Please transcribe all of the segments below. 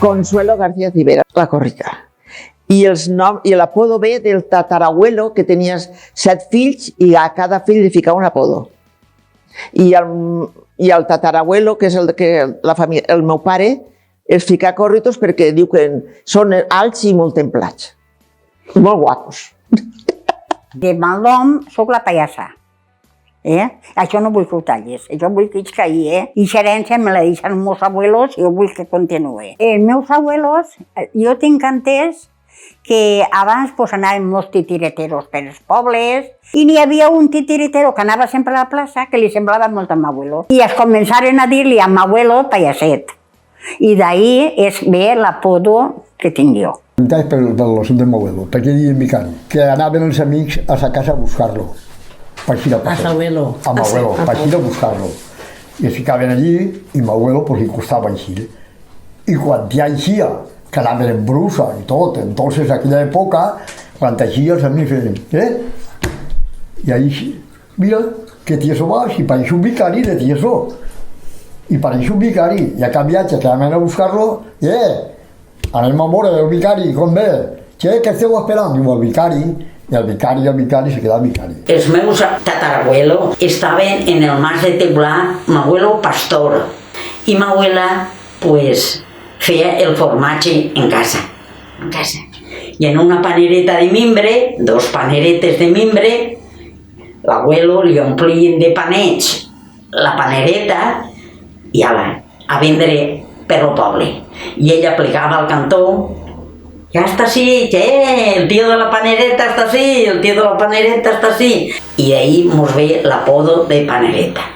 Consuelo García Civera, la Corrica. I l'apodo ve del tatarabuelo, que tenia 7 fills i a cada fill li ficava un apodo. I el tatarabuelo, que és el meu pare, els fica Corritos perquè diu que són alts i molt templats. Molt guapos. De mal nom soc la pallassa. Això no vull que ho tallis, això vull que ets caí. I l'herència me la deixen els meus abuelos i jo vull que continuï. Els meus abuelos, jo tinc entès que abans anaven molts titireteros per els pobles i n'hi havia un titiretero que anava sempre a la plaça que li semblava molt a m'abuelo. I es començaren a dir-li a m'abuelo pallasset. I d'ahí és bé l'apodo que tinc jo. Per l'ossut de m'abuelo, perquè deia en vicari, que anaven els amics a sa casa a buscar-lo. Per així de passeig. A m'abuelo, per així de buscar-lo. I es ficaven allí i m'abuelo pues, li costava així. I quan ja eixia, que anaven en brusa i tot, entonces aquella època, quan eixia els amics feien, I ahí, mira, que tieso vas, i pareix un vicari de tieso. I pareix un vicari, i a cap viatge que anaven a buscar-lo, anem a veure el vicari, com ve? Què esteu esperant? Diu el vicari, i el vicari se queda el vicari. Els meus tatarabuelos estaven en el mas de Teulà, m'abuelo pastor, i m'abuela, pues, feia el formatge en casa. I en una panereta de mimbre, 2 paneretes de mimbre, l'abuelo li omplien de panets la panereta i a vendre per el poble. I ella plegava al cantó, ja està així, el tio de la panereta està així, el tio de la panereta està així. I d'ahí mos ve l'apodo de panereta.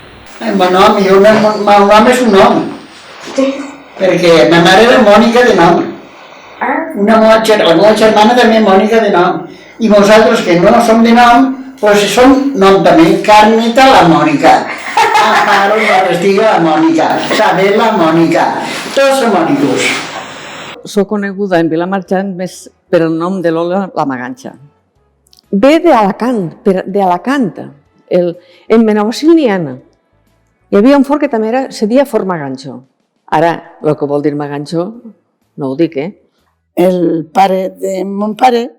El meu nom és un nom, perquè ma mare era Mònica de nom. La meva germana també Mònica de nom. I nosaltres, que no som de nom, doncs som nom també. Carmita la Mònica, Amparo la Restiga la Mònica, Sabel la Mònica, tots som mònicos. Soc coneguda en Vilamarxant més per el nom de Lola la Maganxa. Ve d'Alacant. En Benaguasil n'hi ha. Hi havia un fort que també se deia Fort Maganxo. Ara, el que vol dir Maganxo, no ho dic, El pare de mon pare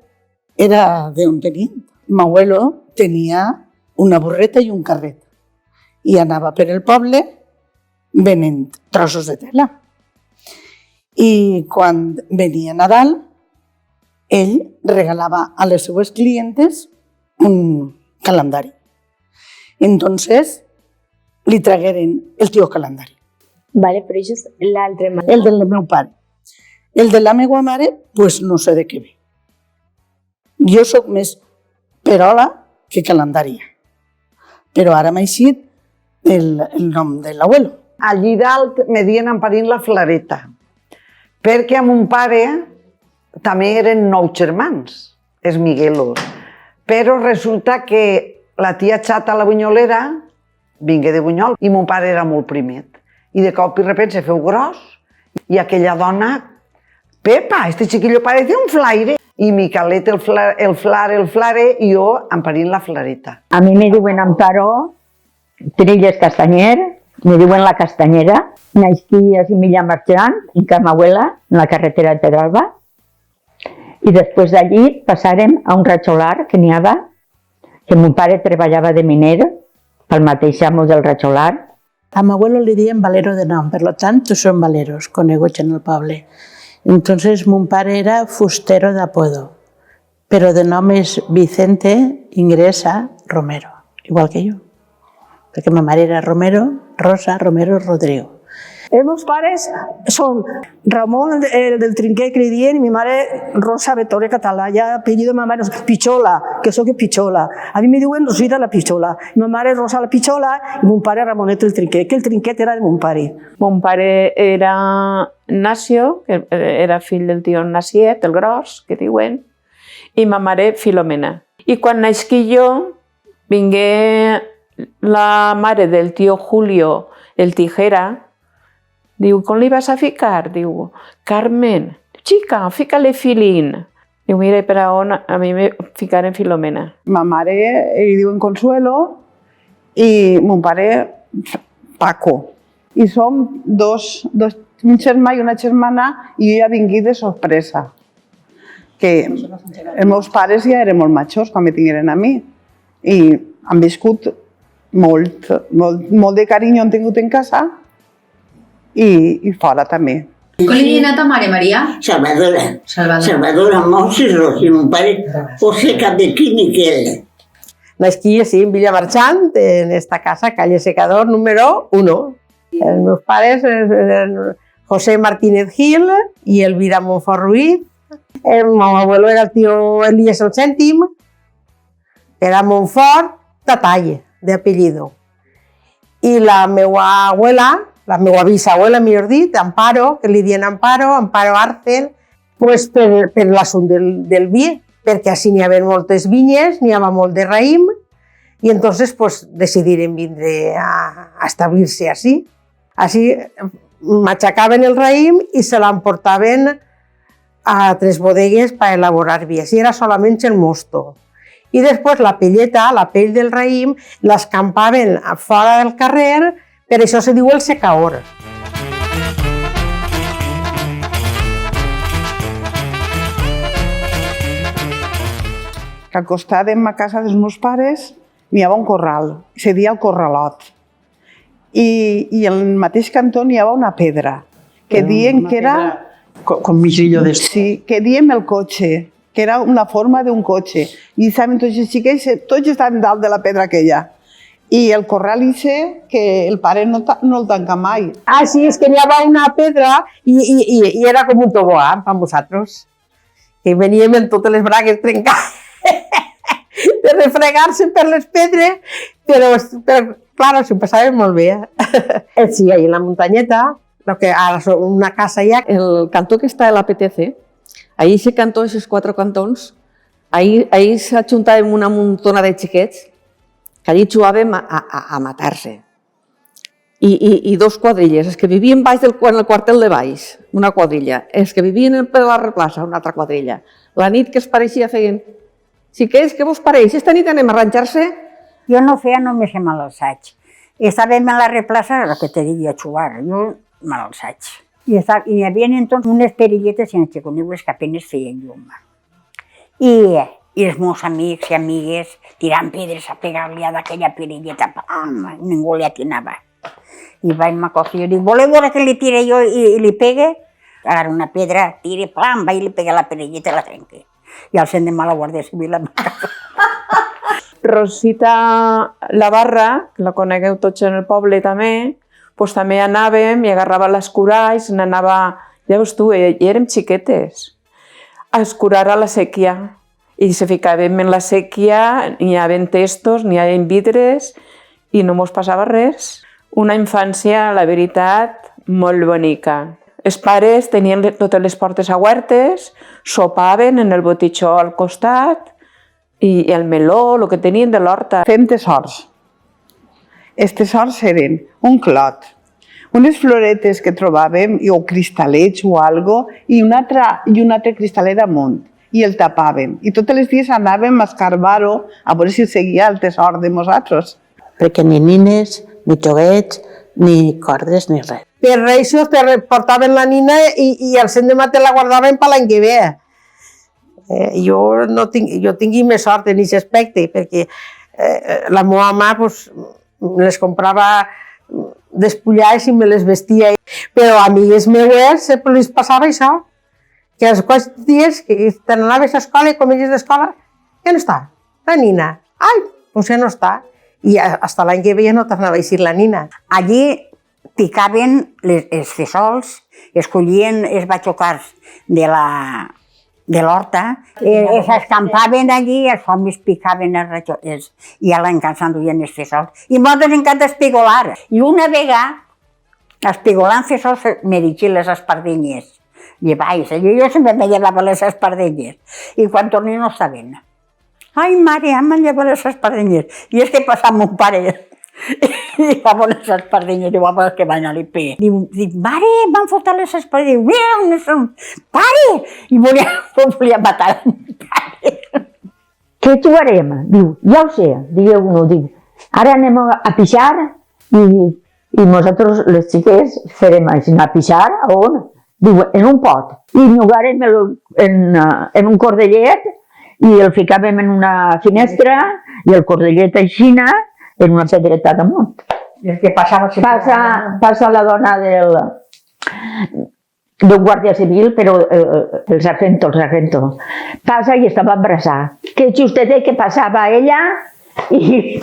era d'un tenint. M'abuelo tenia una burreta i un carret i anava per el poble venent trossos de tela. I quan venia Nadal, ell regalava a les seues clientes un calendari. Entonces, li tragueren el tio calendari. Vale, però això és l'altre mare. El del meu pare. El de la meva mare, doncs no sé de què ve. Jo sóc més perola que calendària. Però ara m'ha eixit el nom de l'abuelo. Allí dalt me dien emparint la Flareta, perquè a mon pare també eren 9 germans, els Miguelos. Però resulta que la tia Xata, la bunyolera, vingué de Bunyol i mon pare era molt primet. I de cop i repente se feu gros i aquella dona, Pepa, este chiquillo parece un flaire. I Micalet, el flare, i jo emparint la Flareta. A mi me diuen Amparo Trilles Castanyer, me diuen la Castanyera, naixí a Similla Marxant, en Camahuela, en la carretera de Pedralba, i després d'allí passàrem a un ratxolar que n'hi havia, que mon pare treballava de miner, pel mateix amo del ratxolar. A mi abuelo li diem Valero de nom, per tant, tots són valeros, coneguts en el poble. Entonces, mon pare era fustero de apodo, però de nom és Vicente Ingresa Romero, igual que jo, perquè ma mare era Rosa Romero Rodrigo. Els meus pares són Ramon del Trinquet, que li diuen, i mi mare Rosa Vetore Català, ja apellido de ma mare Pichola, que soc Pichola. A mi me diuen Rosita la Pichola, i ma mare Rosa la Pichola, i mon pare Ramonet el Trinquet, que el Trinquet era de mon pare. Mon pare era Nacio, que era fill del tio Naciet, el gros, que diuen, i ma mare Filomena. I quan naixqui jo, vingué la mare del tio Julio, el Tijera. Diu, com li vas a ficar? Diu, Carmen. Xica, fica-li Filín. Diu, mira, per on a mi me ficaren Filomena. Ma mare li diuen Consuelo i mon pare Paco. I som dos un germà i una germana i jo ja vingui de sorpresa. Que els meus pares ja eren molt majors quan me tingueren a mi i han viscut molt de carinyo han tingut en casa i fora també. Com li havia anat a mare, Maria? Salvadora Moses i mon pare José Capdequí Miquel. Naixí sí, en Villa Marchant, en esta casa, calle Secador, número 1. Els meus pares eren José Martínez Gil i Elvira Monfort Ruiz. El meu abuelo era el tío Elías el Cèntim, era Monfort Tatalle, de apellido. I la meva abuela, la meva bisabuela, millor dit, Amparo, que li diuen Amparo Arcel, pues per l'assumpte del vi, perquè així n'hi havia moltes vinyes, n'hi havia molt de raïm, i entonces pues, decidiren vindre a establir-se així. Així m'aixecaven el raïm i se l'emportaven a 3 bodegues per elaborar vi. Així era solament el mosto. I després la pelleta, la pell del raïm, l'escampaven fora del carrer, per això se diu el secaor. Que al costat de la casa dels meus pares n'hi havia un corral, se deia el Corralot. I al mateix cantó n'hi havia una pedra, que diuen que era... Con misillo de... Sí, que diem el cotxe, que era una forma d'un cotxe. I saben tots els xiquets, tots estaven dalt de la pedra aquella. I el corral dice que el pare no el tanca mai. Ah, sí, és que n'hi havia una pedra i era com un tobogan per nosaltres. Que veníem en totes les bragues trencades de refregar-se per les pedres, però clar, s'ho passàvem molt bé. Sí, ahí en la muntanyeta, que ara és una casa ja. El cantó que està a l'APTC, ahí ese cantó, esos 4 cantons, ahí s'ajuntàvem una muntona de xiquets que allí jugàvem a matar-se. I 2 quadrilles, els que vivien baix en el quartel de baix, una quadrilla, els que vivien per la replaça, una altra quadrilla. La nit que es pareixia feien, xiquets, què vos pareix? Esta nit anem a arranjar-se? Jo no feia només el malalsaig. Estàvem a la replaça, el que te diria a jugar, jo malalsaig. I hi havia entonces unes perilletes en les xiconiues que apenas feien llum. I els meus amics i amigues tirant pedres a pegar-li a d'aquella perilleta, ningú li atinava. I vaig m'acostar i dic, voleu veure que li tire jo i li pegue? Agarra una pedra, tire, plam, vaig i li pegue la perilleta i la trenque. I al l'endemà la Guàrdia Civil a mi casa. Rosita Lavarra, que la conegueu tots en el poble també, doncs també anàvem i agarrava les coralls, n'anava, ja veus tu, érem xiquetes, a escurar a la sèquia. I se ficàvem en la sèquia, n'hi havia testos, n'hi havia vidres, i no mos passava res. Una infància, la veritat, molt bonica. Els pares tenien totes les portes obertes, sopaven en el botitxó al costat, i el meló, el que tenien de l'horta. Fem tesors. Els tesors eren un clot, unes floretes que trobàvem, o cristalets o algo, i un altre cristalet damunt, i el tapàvem. I tots els dies anàvem a escarbar-ho a veure si seguia el tesor de nosaltres. Perquè ni nines, ni joguets, ni cordes, ni res. Per això te portaven la nina i al l'endemà te la guardaven per l'any que ve. Jo tingui més sort en aquest aspecte, perquè la meva mare les comprava despullades i me les vestia. Però a amigues meues sempre els passava això, que els 4 dies que te n'anaves a l'escola i comences d'escola, ja no està, la nina. Ai, doncs ja no està. I fins l'any que ve ja no tornava a eixir la nina. Allí picaven els fesols, escollien els batxocars de l'horta, s'escampaven allí, els homes picaven els i a l'encant s'enduien els fesols. I molts ens encanta espigolar. I una vegada, espigolant fesols, me dirigien les espardenyes. Llevais, jo sempre me llevava les espardenyes. I quan torni no estaven. Ai, mare, m'han llevat les espardenyes. I és que passava mon pare i va a les espardenyes, i va a que van a l'IP. Dic, mare, m'han fotut les espardenyes. Mira, on són? Pare! I volia matar el pare. Què jugarem? Diu, ja ho sé, digueu uno, diu, ara anem a pixar i I nosaltres, les xiques, fèrem anar a pixar, on? Diu, en un pot. I llogarem en un cordellet i el ficàvem en una finestra i el cordellet aixina en una pedreta damunt. I el que passava Passa la dona d'un guàrdia civil, però el sargento. Passa i estava embarassada. Que justete que passava ella i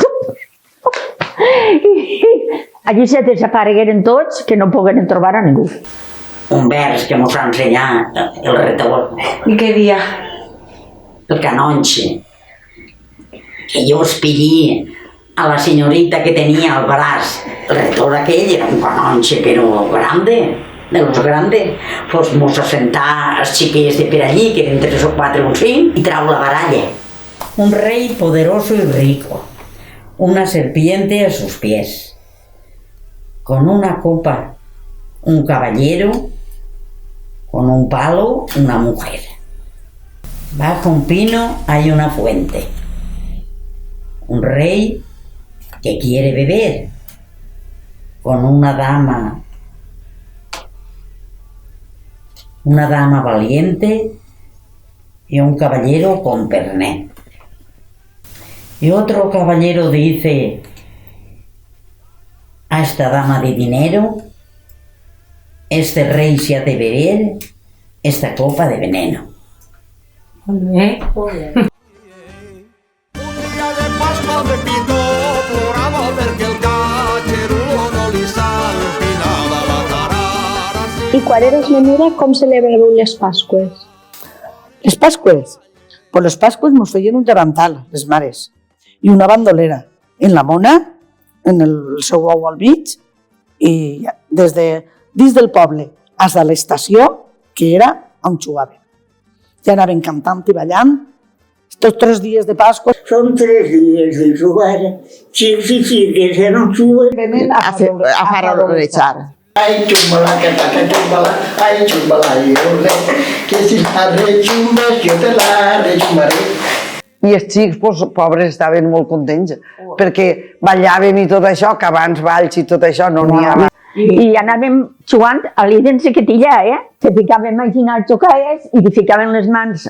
allí se desaparegueren tots, que no pogueren trobar a ningú. Un vers que mos va ensenyar el retor. I què dia? El canonge. Que jo espillí a la senyorita que tenia al braç. El retor aquell era un canonge, però grande, de los grandes. Pues mos assentar els xiquets de per allí, que eren 3 o 4 o 5, y trau la baralla. Un rey poderoso y rico, una serpiente a sus pies, con una copa, un caballero, con un palo, una mujer. Bajo un pino hay una fuente. Un rey que quiere beber, con una dama valiente y un caballero con pernet. Y otro caballero dice a esta dama de dinero: este rey se ha de beber esta copa de veneno. I quan eres menuda, com celebràveu les Pasqües? Les Pasqües? Pues les Pasqües mos feien un davantal, les mares, i una bandolera en la mona, en el seu ou al mig, i des del poble fins a l'estació, que era on jugàvem. Ja anaven cantant i ballant, tots 3 dies de Pasqua. Són 3 dies de jugar, xics i xiques, no juguen. Venen a farolejar. Ay, chumbala, que taca chumbala, ay, chumbala, que si la rechumbes, jo te la rechumbaré. I els xics, pobres, estaven molt contents, perquè ballàvem i tot això, que abans balls i tot això no n'hi havia. I anàvem jugant a l'Iden Sequetilla, Se ficàvem a girar els xocaes i li ficàvem les mans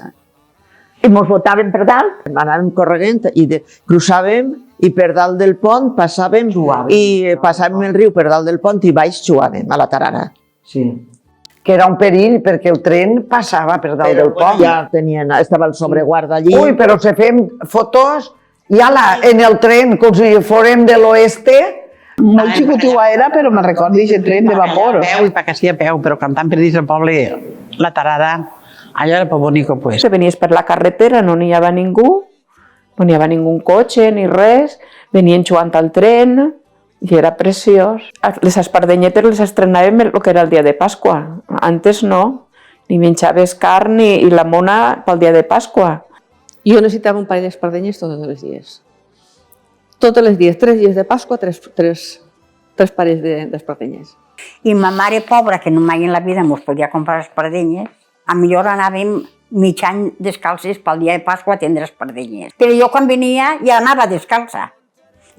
i mos botaven per dalt. Anàvem corregent i cruçàvem i per dalt del pont passàvem i passàvem el riu per dalt del pont i baix jugàvem a la tarara. Sí. Que era un perill perquè el tren passava per dalt del pont. Ja estava el sobreguarda allí. Ui, però se fem fotos i ala, en el tren, com si fórem de l'oeste. Molt xicotiua era, però me recordo d'aquest tren de vapor. A peu i pa que sí a peu, però cantant per dins del poble, la tarada, allò era bonico, pues. Se venies per la carretera, no n'hi havia ningú, no n'hi havia ningú cotxe ni res, venien jugant al tren i era preciós. Les espardenyetes les estrenàvem el que era el dia de Pasqua. Antes no, ni menjaves carn i la mona pel dia de Pasqua. Jo necessitava un parell d'espardenyes tots els dies. Tots els dies, 3 dies de Pasqua, 3 parells d'espardenyes. I ma mare pobra, que no mai en la vida mos podia comprar espardenyes, a millor anàvem mig any descalces pel dia de Pasqua a tindre espardenyes. Però jo quan venia ja anava descalça.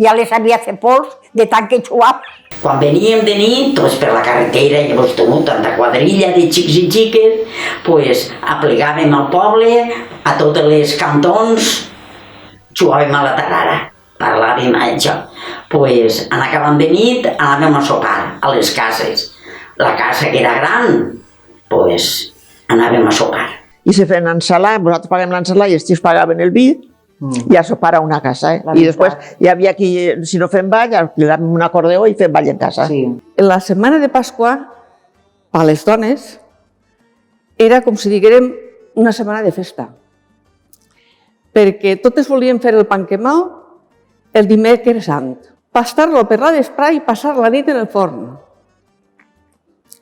Ja les havia fet pols de tant que xugava. Quan veníem de nit, doncs per la carretera, llavors tanta quadrilla de xics i xiques, pues aplegàvem al poble, a totes les cantons, jugàvem a la tarara. Parlàvem això, pues en acabant de nit anàvem a sopar a les cases. La casa que era gran, pues anàvem a sopar. I se feien ensalar, nosaltres paguem l'ensalar i els xics pagaven el vi i a sopar a una casa. I després hi havia qui, si no fem ball, alquilàvem un acordeó i fem ball en casa. La setmana de Pasqua, per les dones, era com si diguérem una setmana de festa. Perquè totes volien fer el panquemau el dimecres sant, pastar-lo per la vesprà i passar la nit en el forn.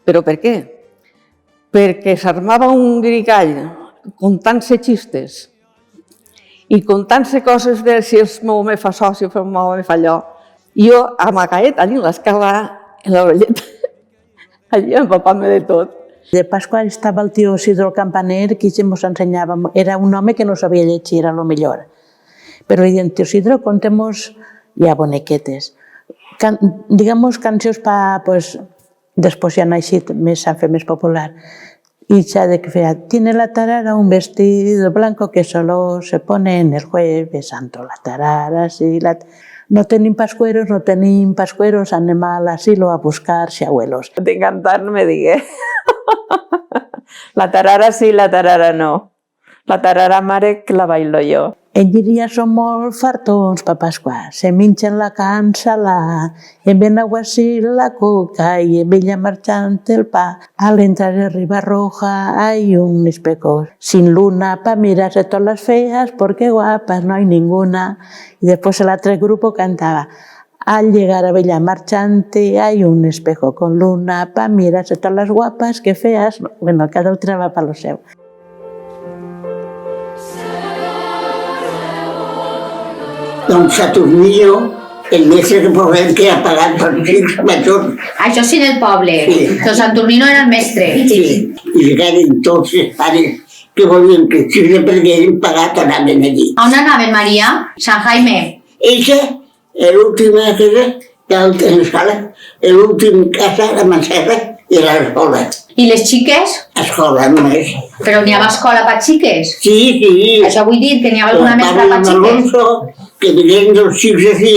Però per què? Perquè s'armava un grigall contant-se xistes i contant-se coses de si el meu home fa això, si el meu home fa allò. I jo, amagaet, allà en l'escala, en l'orelleta, allà empapant-me de tot. De Pasqua estava el tio Isidro Campaner, que ens ensenyava. Era un home que no sabia llegir, era el millor. Però li deien, tio Isidro, contem-nos ja bonequetes. digamos, cancions pues, després ja han eixit, s'han fet més popular. Y ya de que fea, tiene la tarara un vestido blanco que solo se pone en el jueves santo. La tarara, sí, no tenim pascueros, anem a l'asilo a buscar-se abuelos. De cantar no me digue. La tarara sí, la tarara no. La tarara mare que la bailo jo. En diria són molt fartons pa Pasqua, se minxen la cansala, en Benaguasil la coca y en Villa Marchante el pa. Al entrar en Ribarroja hay un espejo sin luna pa mirarse todas las feas porque guapas no hay ninguna. Y después el otro grupo cantaba, al llegar a Villa Marchante hay un espejo con luna pa mirarse todas las guapas que feas. Bueno, cada otra va pa lo seu. Doncs Saturnillo, el mestre que posem que ha pagat per fills majors. Això sí en el poble. Sí. Don Saturnino era el mestre. Sí, i eren tots els pares que volien que si els perdessin pagat anaven allí. On anaven, Maria? Sant Jaime. Eixa, l'última casa, en l'escola, l'última casa, la Manserra, era l'escola. I les xiques? Escola només. Però n'hi havia escola per xiques? Sí, sí. Això vull dir que n'hi havia alguna mestra per xiques? Que venien dels xics així,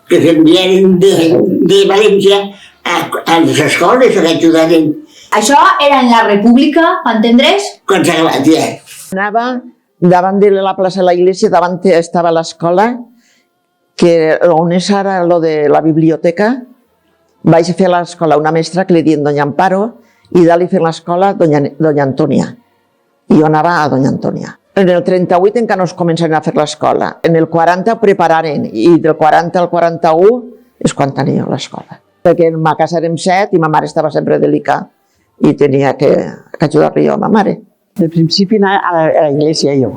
que s'enviaren de València a les escoles que ajudaren. Això era en la República, m'entendràs? Quan s'ha acabat, ja. Anava davant de la plaça de la iglesia, davant estava l'escola, que on és ara lo de la biblioteca, vaig fer a l'escola una mestra que li diuen Doña Amparo i dalt fer l'escola Doña Antònia. I jo anava a Doña Antònia. En el 38 encara no es començaren a fer l'escola. En el 40 ho prepararen i del 40 al 41 és quan tenia l'escola. Perquè en ma casa érem 7 i ma mare estava sempre delicada i tenia que ajudar-li jo a ma mare. De principi anar a la iglesia jo.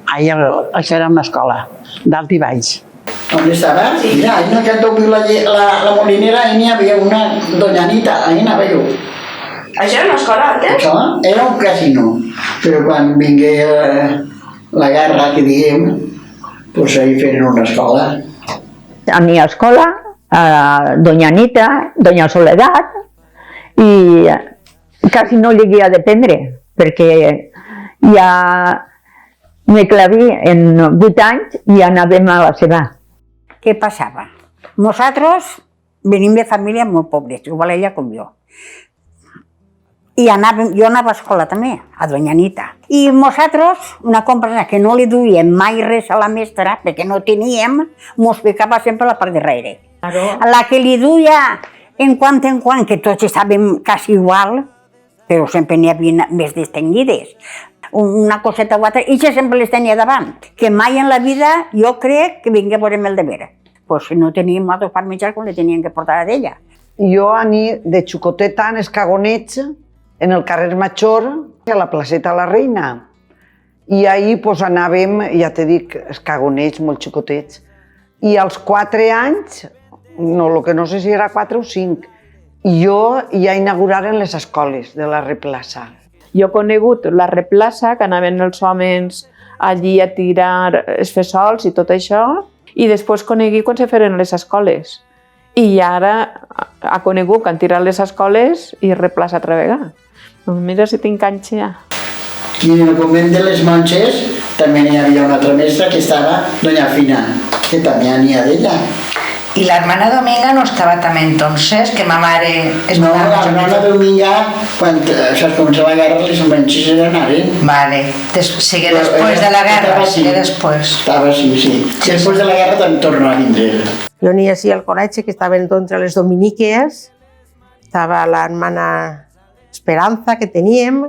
Això era una escola, dalt i baix. On estava? Mira, ahí no que toqui la molinera, ahí n'hi havia una doña Anita, ahí anava jo. Això era una escola antes? Això era un casino, però quan vingué la guerra, que diguem, doncs ahí feren una escola. N'hi ha escola, Doña Anita, Doña Soledad, i quasi no llegué a dependre, perquè ja me claví en 8 anys i anàvem a la seva. Què passava? Nosaltres venim de famílies molt pobres, igual ella com jo. I jo anava a escola també, a Doña Anita. I nosaltres, una compra que no li duíem mai res a la mestra, perquè no teníem, mos ficava sempre a la part darrere. La que li duia en quant, que tots estàvem quasi igual, però sempre n'hi havia més distingides. Una coseta o altra, i jo sempre les tenia davant. Que mai en la vida jo crec que vingué a veure el deber. Pues si no teníem altres per menjar, com le tenien que portar a d'ella. Jo anir de xicoteta en Escagonets, en el carrer Major, a la placeta La Reina. I ahir anàvem, ja te dic, Escagonets, molt xicotets. I als 4 anys, el que no sé si era 4 o 5, jo ja inauguraren les escoles de la Replaça. Jo he conegut la Replaça, que anaven els homes allí a tirar els fesols i tot això, i després conegui quan se feren les escoles. I ara ha conegut que han tirat les escoles i Replaça altra vegada. Doncs mira si tinc canxa. I en el convent de les Monges també n'hi havia una altra mestra que estava Doña Fina, que també n'hi ha d'ella. ¿Y la hermana Dominga no estaba también entonces? Que ma mare... No, la hermana Dominga, quan se començó la guerra, les Monges eren anaven. Vale, sigue después de la guerra, sigue después. Estava sí. Després de la guerra també torna a vindre. Jo n'hi havia al coratge que estaven entre les dominiques, estava la hermana Esperanza que teníem,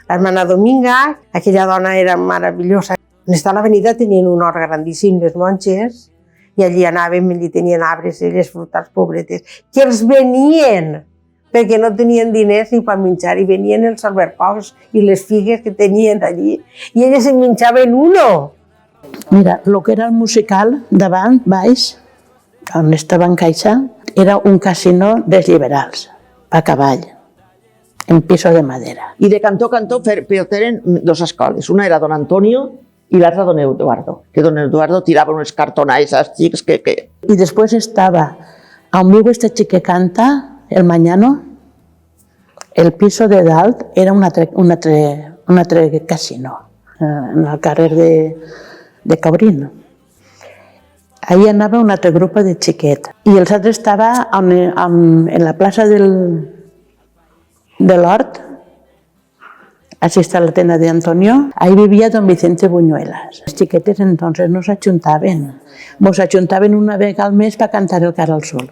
la hermana Dominga, aquella dona era meravellosa. En esta l'avenida tenien un hort grandíssim, les monges, i allí anàvem, allí tenien arbres i les frutals pobretes, que els venien, perquè no tenien diners ni per menjar, i venien els albercocs i les figues que tenien allí, i elles en menjaven uno. Mira, el que era el musical, davant, baix, on estava en Caixa, era un casino dels liberals, a cavall, en piso de madera. I de cantó, però tenen 2 escoles. Una era Don Antonio i l'altra Don Eduardo, que Don Eduardo tirava uns cartonais als xics que... I després estava On viu este xic que canta, el Mañano, el piso de dalt era un altre casino, en el carrer de Cabrín. Ahí anava un altre grup de xiquet. I els altres estava en la plaça de l'Hort, així està la tenda de Antonio, ahí vivia don Vicente Buñuelas. Els xiquetes entonces no s'ajuntaven. Nos ajuntaven una vegada al mes per cantar el Cara al Sol,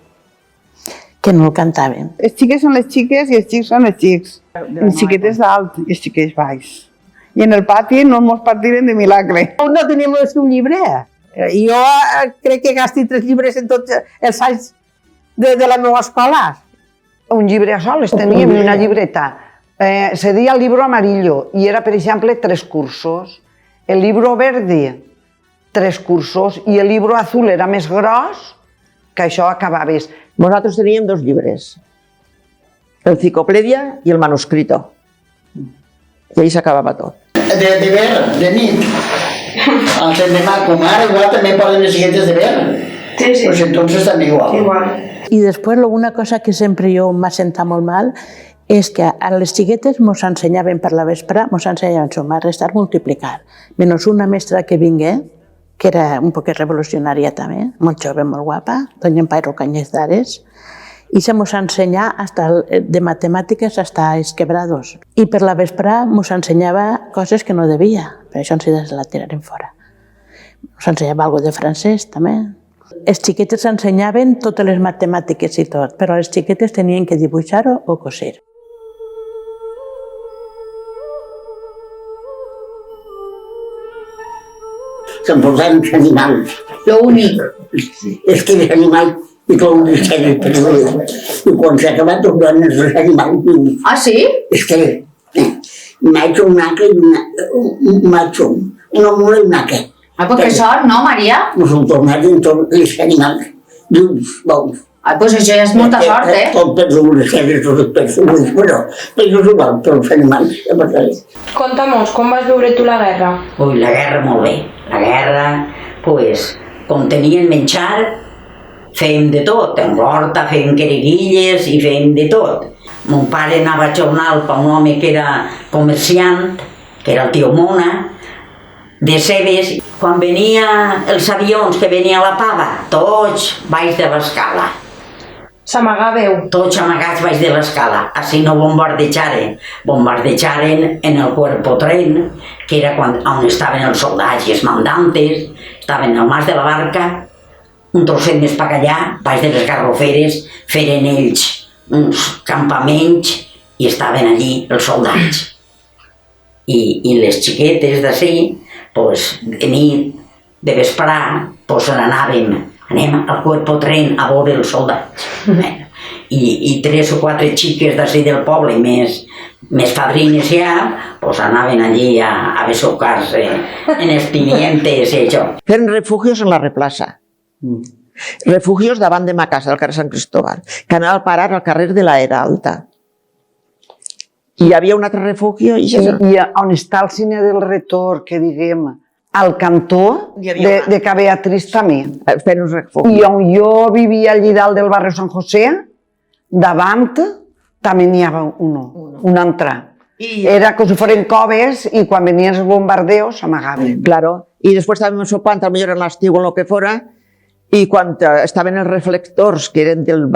que no el cantaven. Les xiques són les xiques i els xics són els xics. Els xiquetes dalt i els xiquets baix. I en el pati no ens partiren de milagre. No teníem el seu llibre. Jo crec que gasti 3 llibres en tots els anys de la meva escola. Un llibre a soles teníem i una llibreta. Se deia el libro amarillo i era, per exemple, 3 cursos. El libro verde, 3 cursos, i el libro azul era més gros, que això acabaves. Nosaltres teníem 2 llibres, el Cicopledia i el Manuscrito. I ahí s'acabava tot. De ver, de nit. Al demà, com ara, igual també poden les xiquetes de ver. Sí. Pues entonces també igual. I després, una cosa que sempre jo m'ha sentat molt mal és que a les xiquetes mos ensenyaven per la vespre, mos ensenyaven sumar, restar, multiplicar. Menys una mestra que vingué, que era un poc revolucionària també, molt jove, molt guapa, doña Amparo Cañizares, i se mos ensenyà de matemàtiques hasta els quebrados. I per la vespre mos ensenyava coses que no devia, per això ens la tiraren fora. Mos ensenyava alguna de francès també. Els xiquetes ensenyaven totes les matemàtiques i tot, però les xiquetes tenien que dibuixar o coser. Se'n posaven els animals. Lo únic és que els animals i com les sèries perdudes. I quan s'ha acabat tornant els animals vius. Ah, sí? És que macho, un naca i un macho, una mula i un naca. Ah, pues que sort, no, Maria? No són tornats en tots els animals vius, bons. Ah, pues això ja és molta sort, eh? Tot perdudes, les sèries, tots els perdudes, però és igual, però els animals, ja passaré. Conta'm-nos, com vas viure tu la guerra? Ui, la guerra molt bé. La guerra, pues, com tenien menjar, fèiem de tot. En l'horta fèiem quereguilles i fèiem de tot. Mon pare anava a jornal per un home que era comerciant, que era el tio Mona, de cebes. Quan venia els avions, que venia la pava, tots baix de l'escala. S'amagàveu? Tots amagats baix de l'escala. Així no bombardejaren. Bombardejaren en el cuerpo tren, que era on estaven els soldats i els mandantes, estaven al mas de la barca, un trosset més per allà, baix de les garroferes, feren ells uns campaments i estaven allí els soldats. I les xiquetes d'ací, de nit, de vesprà, anem al cuerpo tren a veure els soldats. I 3 o 4 xiques d'ací del poble, més padrines ja, anaven allí a besucar-se en els pimientes i això. Feren refugios en la replaça. Refugios davant de ma casa, al carrer Sant Cristóbal, que anava a parar al carrer de la Era Alta. I hi havia un altre refugio. I on està el cine del Retor, que diguem, al cantó de Ca Beatriz també. I on jo vivia allí dalt del barri Sant José, davant també n'hi havia un altre. Era com si foren coves i quan venien els bombardeos s'amagaven. Claro, i després estàvem sopant, potser en l'estiu o el que fora, i quan estaven els reflectors, que eren del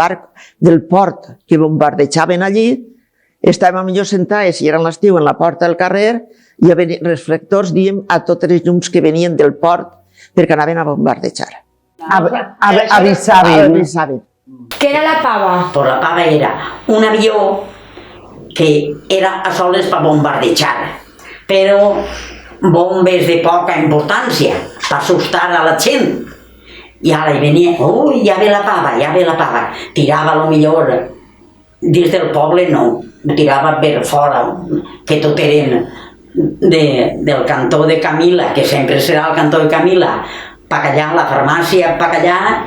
port, que bombardejaven allí, estàvem millor sentats, i eren l'estiu, en la porta del carrer, i hi havia reflectors, diem, a totes les llums que venien del port, perquè anaven a bombardejar. Avisaven. Què era la pava? Pues la pava era un avió que era a soles per bombardejar, però bombes de poca importància, per assustar a la gent. I ara hi venia, ui, ja ve la pava, tirava lo millor dins del poble, no, tirava per fora, que tot eren del cantó de Camila, que sempre serà el cantó de Camila, pa allà, la farmàcia, pa allà,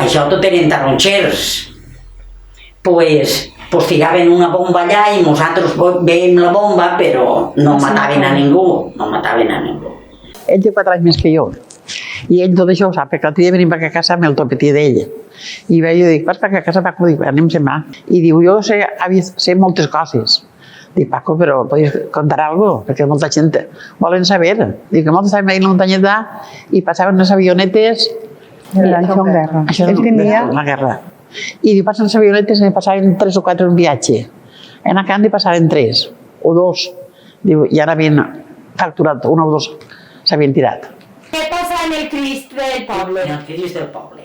això tot eren taronxers. Pues tiraven una bomba allà i nosaltres veiem la bomba, però no mataven a ningú, Ell té 4 anys més que jo. I ell tot això ho sap, perquè l'altre dia venim a casa amb el topetit d'ell. I jo dic, Paco, que a casa Paco, dic, anem demà. I diu, jo sé moltes coses. Dic, Paco, però podries contar algo? Perquè molta gent volen saber. Dic, que molts estaven veient la muntanyeta i passaven les avionetes. Això en guerra. Ell tenia... La guerra. I diu, passen les avionetes i passaven 3 o 4 en viatge. En a Candy passaven 3 o 2. Diu, i ara havien facturat, 1 o 2 s'havien tirat. Què passa en el Crist del poble? En el Crist del poble.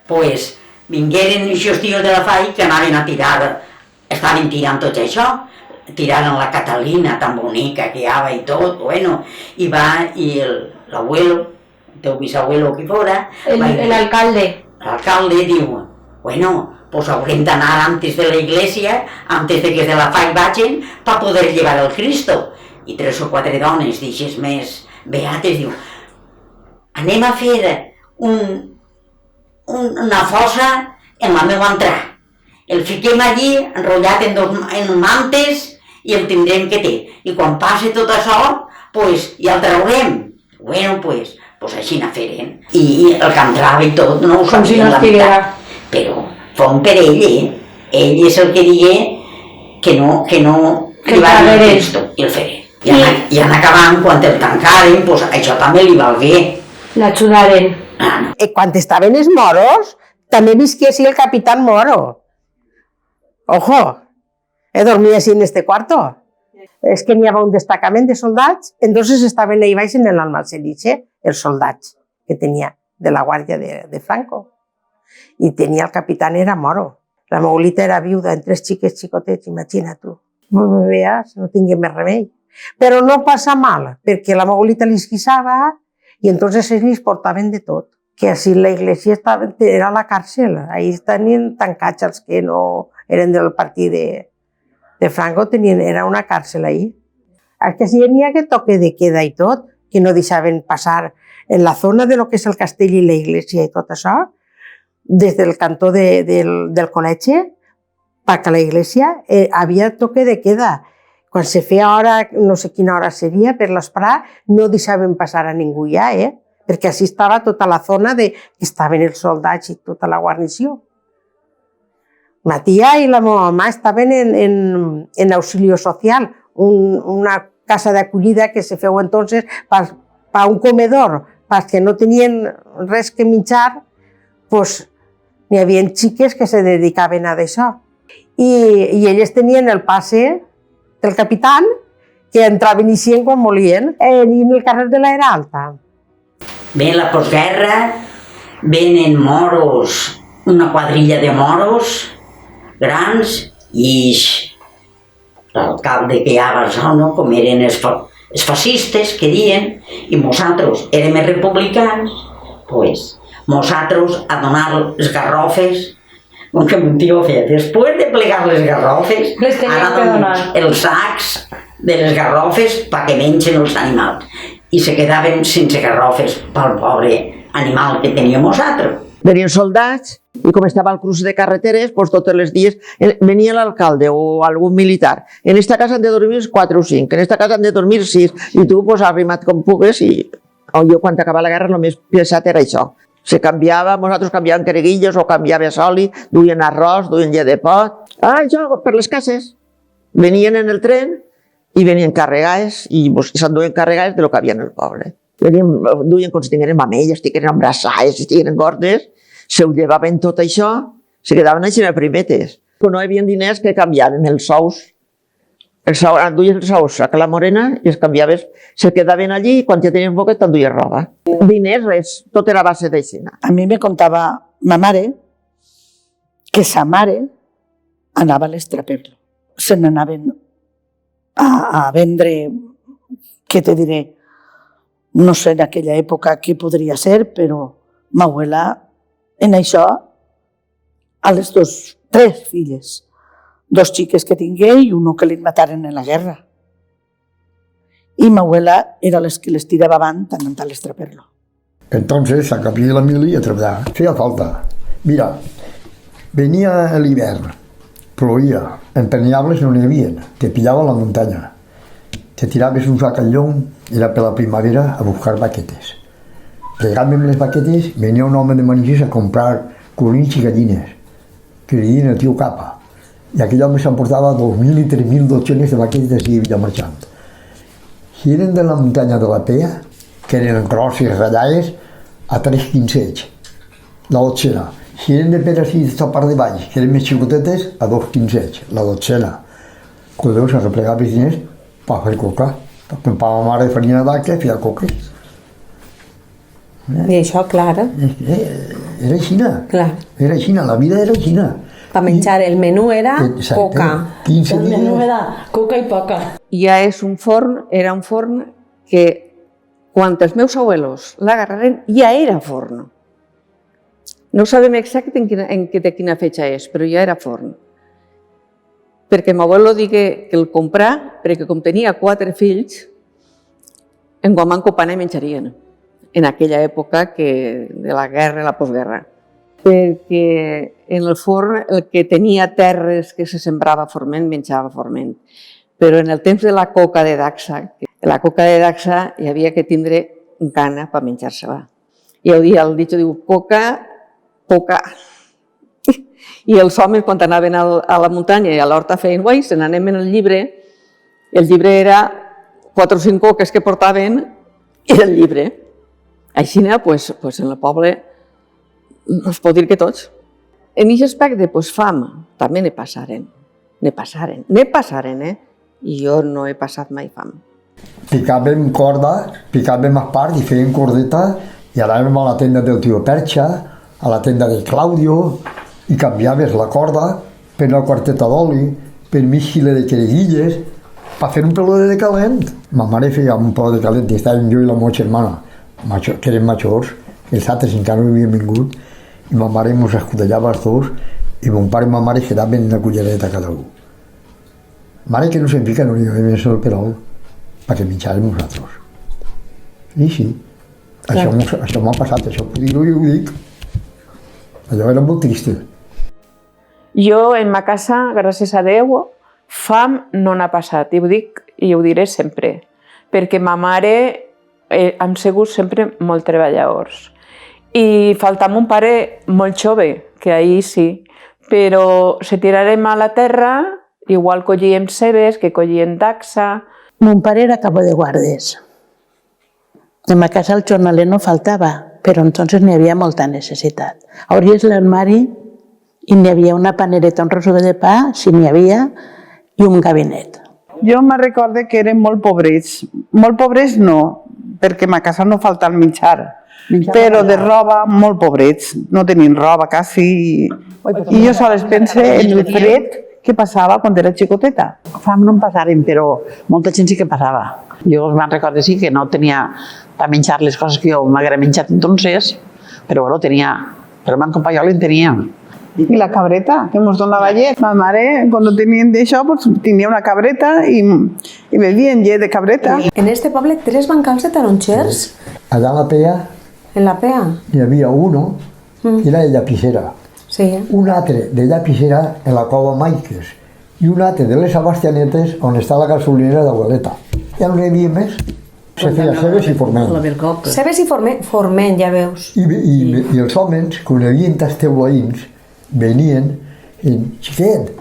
Pues vingueren aquests tios de la FAI que anaven a tirar, estaven tirant tot això, tiraren la Catalina tan bonica que hi havia i tot, bueno, i va, i l'abuelo, el teu bisabuelo que fora... L'alcalde. L'alcalde diu, bueno, pues haurem d'anar antes de la iglesia, antes de que de la FAI vagin, per poder llevar el Cristo. I 3 o 4 dones, d'eixes més beates, diu, anem a fer una fossa en la meva entrada. El fiquem allí, enrotllat en mantes, i el tindrem que té. I quan passe tot això, pues, ja el traurem. Bueno, pues així na feren. I el que entrava i tot, no ho sabien la veritat. Però fon per ell, Ell és el que digué que no li va dir el Cristo, i el feré. I en acabant, quan el tancaren, pues això també li valgué. L'ajudaren. Quan estaven els moros, també visqué així el capitán Moro. Ojo, dormia així en este cuarto. És que n'hi havia un destacament de soldats, entonces estaven ahí baix en l'Almanzeriche, els soldats que tenia de la guàrdia de Franco. I tenia el capitán, era moro. La Maulita era viuda, en 3 xiques xicotets, imagina tu. No veies, no tingué més remei. Però no passa mal, perquè la Maulita li esquissava i entonces ells li portaven de tot. Que així la iglesia era la càrcel, ahí tenien tancats els que no eren del partit de Franco, era una càrcel ahí. És que si n'hi ha toque de queda i tot, que no deixaven passar en la zona de lo que és el castell i la iglesia i tot això, des del cantó del col·legi perquè a la iglesia havia toque de queda. Quan se feia hora, no sé quina hora seria, per l'esprà no deixaven passar a ningú ja, perquè així estava tota la zona que estaven els soldats i tota la guarnició. Ma tia i la meva mamà estaven en auxilio social, una casa d'acollida que se feu entonces per un comedor, perquè no tenien res que menjar, doncs n'hi havia xiques que se dedicaven a d'això. I elles tenien el passe del capitán, que entraven i eixien quan volien, en el carrer de l'Era Alta. Ve la postguerra, venen moros, una quadrilla de moros grans, i l'alcalde que hi havia a zona, com eren els fascistes, que diuen, i nosaltres érem republicans, doncs nosaltres a donar les garrofes, com que mon tio feia, després de plegar les garrofes, ara donen els sacs de les garrofes perquè mengen els animals. I se quedaven sense garrofes pel pobre animal que teníem nosaltres. Venien soldats i com estava el cruç de carreteres, doncs tots els dies venia l'alcalde o algun militar. En esta casa han de dormir 4 o 5, en esta casa han de dormir 6, i tu pues, arrimat com pugues i jo quan acabava la guerra el més pesat era això. Se canviava, nosaltres canviàvem creguillos o canviava oli, duien arròs, duien llet de pot. Això per les cases. Venien en el tren i venien carregades i s'enduien carregades de lo que havia en el poble. Duien com si tingueren mamelles, tingueren embrassades, si tingueren gordes, se ho llevaven tot això, se quedaven així primetes. No hi havia diners que canviaven els sous. Duies els sous a la Morena i els canviaves, se quedaven allí i quan ja tenien poc t'enduies roba. Diners, res, tot era a base d'aixina. A mi me contava ma mare que sa mare anava a l'estraperlo. Se n'anaven a vendre, què te diré, no sé en aquella època què podria ser, però ma abuela en això a les 3 filles. 2 xiques que tingué i uno que li mataren en la guerra. I ma abuela era les que les tirava avant anant a l'estraperlo. Entonces s'acabia la mili a treballar. Feia falta. Mira, venia l'hivern, plovia, emperniables no n'hi havia, te pillava a la muntanya. Te tiraves un sac al llom, era per la primavera a buscar baquetes. Llegàvem les baquetes, venia un home de Manises a comprar colins i gallines, que li diuen el tio Capa. I aquell home s'emportava 2.000 i 3.000 dotxenes de vaquells d'ací a Villamarxant. Si eren de la muntanya de la Pea, que eren grosses, ratllades, a 3 quincells, la dotxena. Si eren de Pere així, de part de baix, que eren més xicotetes, a 2 quincells, la dotxena. Collons, a replegar els diners per fer coca. Per ma mare farina de vaca, feia coques. I això, clar. Era aixina. Clar. Era aixina, la vida era aixina. Per menjar, el menú era coca. 15 dies. El menú era coca i poca. Ja és un forn, era un forn que quan els meus abuelos l'agarraren ja era forn. No sabem exactament de quina fecha és, però ja era forn. Perquè m'abuelo digué que el comprà, perquè com tenia 4 fills, en Guamanco pana i menjarien, en aquella època de la guerra i la postguerra. Perquè en el forn el que tenia terres que se sembrava forment, menjava forment. Però en el temps de la coca de Dacsa, hi havia que tindre gana per menjar-se-la. I el dit diu, coca, i els homes quan anaven a la muntanya i a l'horta feien guai, se n'anem en el llibre era 4 o 5 coques que portaven, era el llibre. Així, en el poble, es pot dir que tots. En aquest aspecte, fam, també ne passaren, i jo no he passat mai fam. Picàvem corda, picàvem espart i fèiem cordeta i anàvem a la tenda del tio Perxa, a la tenda de Claudio, i canviaves la corda per una quarteta d'oli, per mig quilo de quereguilles, per fer un peló de calent. Ma mare feia un peló de calent i estàvem jo i la meva germana, que eren majors, els altres encara no havien vingut, i ma mare ens escudellava els dos, i mon pare i ma mare quedaven una cullereta cada un. Mare que no se'n fica, no li havia més el perol, perquè menjàvem nosaltres. I sí, això m'ha passat, això puc dir-ho i ho dic. Allò era molt trist. Jo, en ma casa, gràcies a Déu, fam no n'ha passat, i ho dic i ho diré sempre, perquè ma mare hem sigut sempre molt treballadors. I falta mon pare molt jove, que ahir sí, però se tirarem a la terra, igual collíem cebes, que collíem Dacsa. Mon pare era cabo de guardes. En ma casa el jornaler no faltava, però entonces n'hi havia molta necessitat. Obries l'armari i n'hi havia una panereta, un rosó de pa, si n'hi havia, i un gabinet. Jo me recordo que eren molt pobrets. Molt pobrets no, perquè a ma casa no falta el menjar, però de roba molt pobrets. No tenien roba quasi. I jo sols pense en el fred que passava quan era xicoteta. Fam no em passaren, però molta gent sí que passava. Jo me'n recordo sí que no tenia per menjar les coses que jo m'haguera menjat entonces, però bueno, tenia, però me'n companyol en tenia. I la cabreta, que ens donava llet. Ma mare, quan tenien d'això, tenia una cabreta i bevien llet de cabreta. En este poble, 3 bancals de taronxers? Allà a la Pea, En la Pea? hi havia uno, que era de llapissera. Sí. Un altre de llapissera en la cova Maiques i un altre de les Sebastianetes on està la gasolinera d'Abueleta. Ja no hi havia més. Se feia cebes i forment. Cebes i forment, ja veus. I els homes, quan hi havia els teulaïns, venien i xiquet,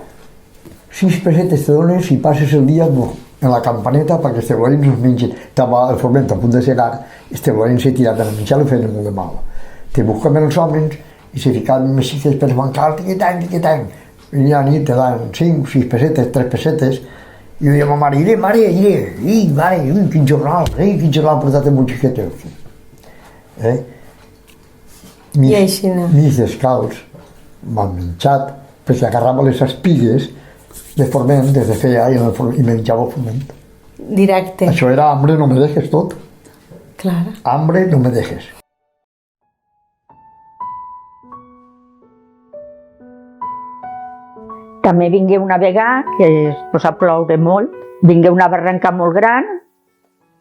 6 pessetes te dones i passes el dia en la campaneta perquè els teulaïns us mengin. Estava el forment a punt de segar, els teulaïns se tiraven a menjar i feien molt de mal. Te buscaven els homes i se ficaven més xiquets per bancar, tiquetany. Venia a nit, te dan 5, 6 pessetes, 3 pessetes, i jo deia a ma mare, mare, quin jornal ha portat amb un xiquet. I així no. Mig descalç, m'han menjat, perquè agarrava les espigues de forment, des de feia i menjava el forment. Directe. Això era hambre, no me dejes tot. Clar. Hambre, no me dejes. També vingué una vegada, que es posa a ploure molt, vingué una barranca molt gran,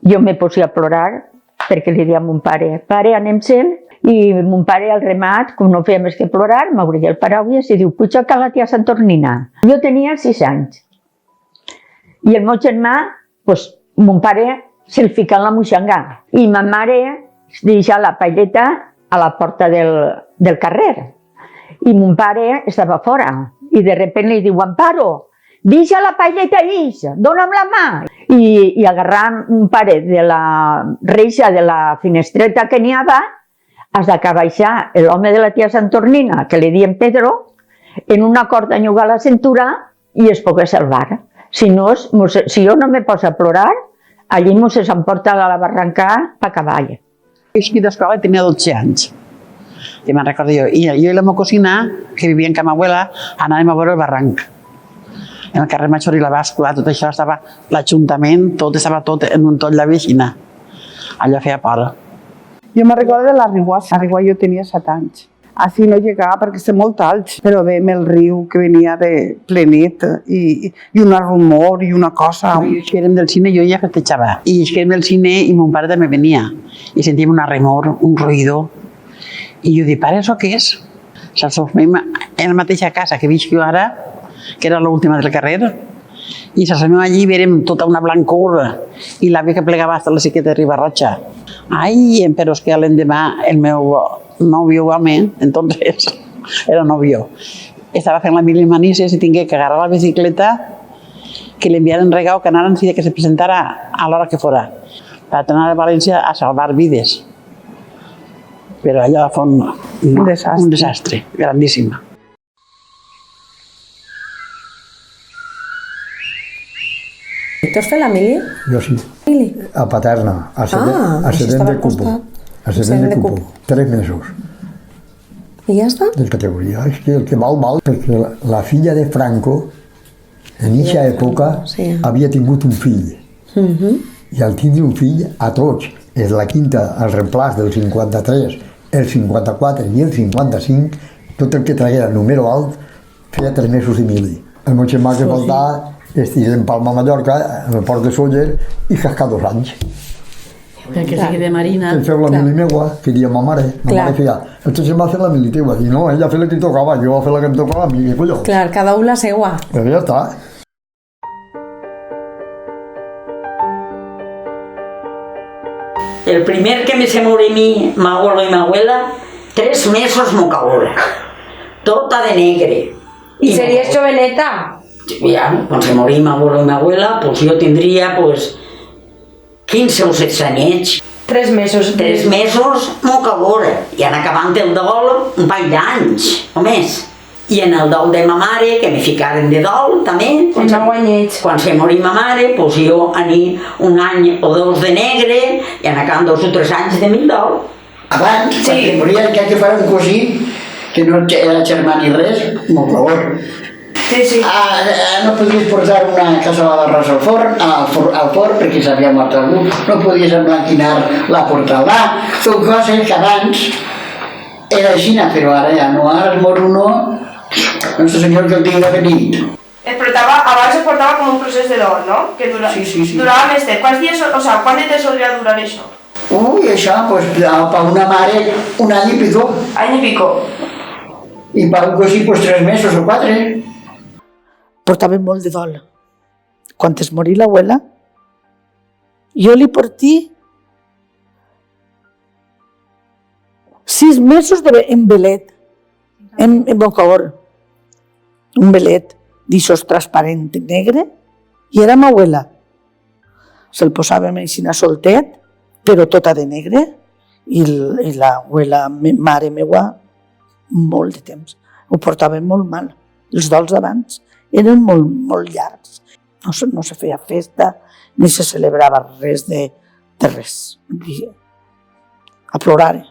jo me posia a plorar perquè li deia a mon pare, pare, anem-se'n, i mon pare al remat, com no feia més que plorar, m'obria el paraules i diu, puja a la tia Santornina. Jo tenia 6 anys. I el meu germà, mon pare se'l fica en la moixanga i ma mare deixa la paelleta a la porta del carrer. I mon pare estava fora. I de repente li diu, Amparo, deixa la paelleta ix, dona'm la mà. I agarrant un paret de la reixa de la finestreta que n'hi havia, has d'acabar baixar l'home de la tia Santornina, que li diem Pedro, en una corda anyugar la cintura i es pogués salvar. Si jo no me poso a plorar, allí mos s'emporta a la barranca per cavall. Jo d'escola tenia 12 anys. I me'n recordo jo. I jo i la meva cosina, que vivia en Can Abuela, anàvem a veure el barranc. En el carrer Major i la Bàscula, tot això estava, l'Ajuntament, tot estava tot en un tot la vecina. Allò feia por. Jo me'n recordo de la Rigua. A Rigua jo tenia 7 anys. Així no llegava perquè estem molt alts, però veiem el riu que venia de plenet i una rumor i una cosa. I que érem del cine, jo ja festejava. I és que érem del cine i mon pare també venia. I sentíem una remor, un ruïdo. I jo dic, pare, això què és? S'assomem en la mateixa casa que visc jo ara, que era l'última del carrer, i s'assomem allí i veiem tota una blancor i l'àvia que plegava fins a la xiqueta de Ribarroja. Ai, però és que l'endemà el meu novio, home, entonces era novio, estava fent la mil i manises i tingué que agarrar la bicicleta, que li enviaren regau, que anaren que se presentara a l'hora que fora, per anar a València a salvar vides. Però allò fue un desastre grandíssim. Tu has fet la mili? Jo sí. A Paterna, a Sedent de Cupo. A Sedent de Cupo. 3 mesos. I ja està? De categoria. És que el que val, perquè la filla de Franco, en eixa època, havia tingut un fill. I al tindre un fill, a tots, és la quinta, el reemplaç del 53, el 54 i el 55, tot el que traguera número alt, feia 3 mesos i mili. El meu germà que faltava, estic en Palma, Mallorca, en el port de Sóller, i cascar 2 anys. Que sigui de marina. Que feu la mili meua, que diia ma mare. Ma mare feia, el teu germà va fer la mili teua. I no, ella va fer la que em tocava, jo va fer la que em tocava a mi, què collons? Clar, cada un la seua. Però ja està. El primer que me se morí mi abuelo y mi abuela, 3 mesos mocaora, tota de negre. ¿Y serías joveneta? Ya, cuando se morí mi abuelo y mi abuela, pues yo tendría pues 15 o 16 anys. 3 mesos. 3 mesos mocaora. I en acabant el dol, un parell d'anys o més. I en el dol de ma mare, que me ficaren de dol també. Quan se morí ma mare, pues jo anir un any o 2 de negre i en acabant 2 o 3 anys de mil dol. Abans, quan se moria, ja que fara un cosí, que no era germà ni res, molt favor. No podies portar una cassola d'arròs al forn perquè s'havia mort algú, no podies emblanquinar la portalà, són coses que abans era així, però ara ja no, ara es mor uno, Nostre Senyor que el tinga benit. Abans es portava com un procés de dol, no? Que durava més temps. Quants dies, o sigui, quant de temps podria durar això? Ui, això, doncs, per una mare, un any i pico. Any i pico. I per un cosí, doncs, 3 mesos o 4. Portava molt de dol. Quan es morí l'abuela, jo li portí 6 mesos en velet, en bocor. Un velet d'aixòs transparent negre, i era m'abuela. Se'l posàvem així soltet, però tota de negre, i l'abuela, mare meua, molt de temps. Ho portàvem molt mal. Els dols d'abans eren molt llargs. No se feia festa, ni se celebrava res de res. A plorar,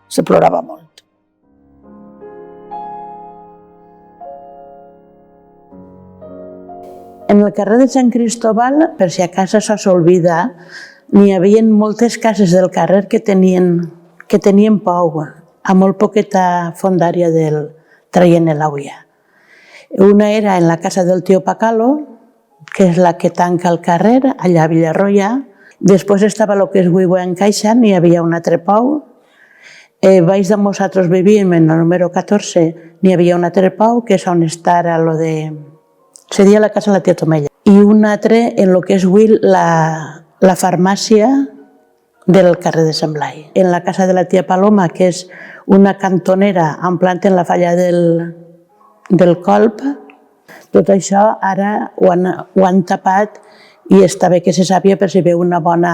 se plorava molt. En el carrer de Sant Cristóbal, per si a casa se s'olvida, n'hi havia moltes cases del carrer que tenien pou, a molt poqueta fondària traient l'auia. Una era en la casa del tio Pacalo, que és la que tanca el carrer, allà a Villarroya. Després estava el que és avui en Caixa, n'hi havia un altre pou. Baix de nosaltres vivíem en el número 14, n'hi havia un altre pou, que és on està ara lo de... Seria la casa de la tia Tomella. I un altre en el que és avui la farmàcia del carrer de Sant Blai. En la casa de la tia Paloma, que és una cantonera en planta en la falla del colp. Tot això ara ho han tapat i està bé que se sàpiga per si veu una bona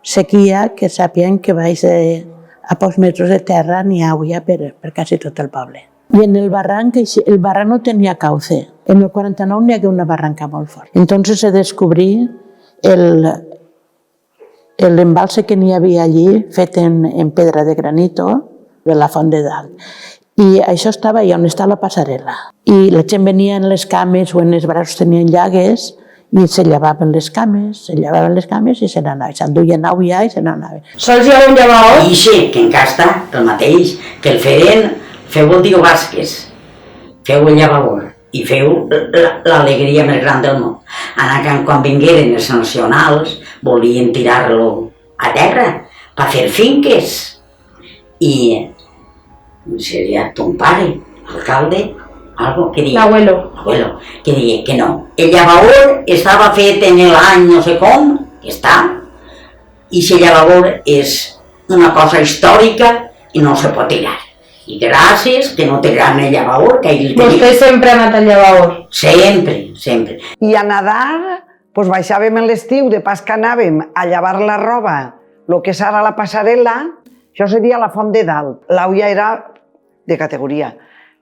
sequia, que sàpiguen que baix a pocs metres de terra n'hi ha aigua per quasi tot el poble. I en el barranc no tenia cauce. En el 49 n'hi hagué una barranca molt fort. Entonces se descobrí l'embalse que n'hi havia allí, fet en pedra de granito, de la Font de Dalt. I això estava allà on està la passarel·la. I la gent venia en les cames o en els braços tenien llagues i se llevaven les cames i se n'anaven. S'enduien aigua i se n'anaven. Sols hi ha un llevaor? I sí, que en Casta, el mateix, que el feren, feu el Dio Vázquez, feu el llevaor i feu l'alegria més gran del món. Ara, quan vingueren els nacionals, volien tirar-lo a terra per fer finques. I seria ton pare, alcalde, algo que diga. L'abuelo. Que diga que no. El llevaor estava fet en l'any no sé com, que està, i si el llevaor és una cosa històrica i no se pot tirar. I gràcies que no tiraran el llevaor, que ell tenia. Vostè sempre ha anat al llevaor? Sempre. I a Nadal, doncs baixàvem en l'estiu, de pas que anàvem a llevar la roba, el que és ara la passarel·la, això seria la Font de Dalt. L'aigua era de categoria,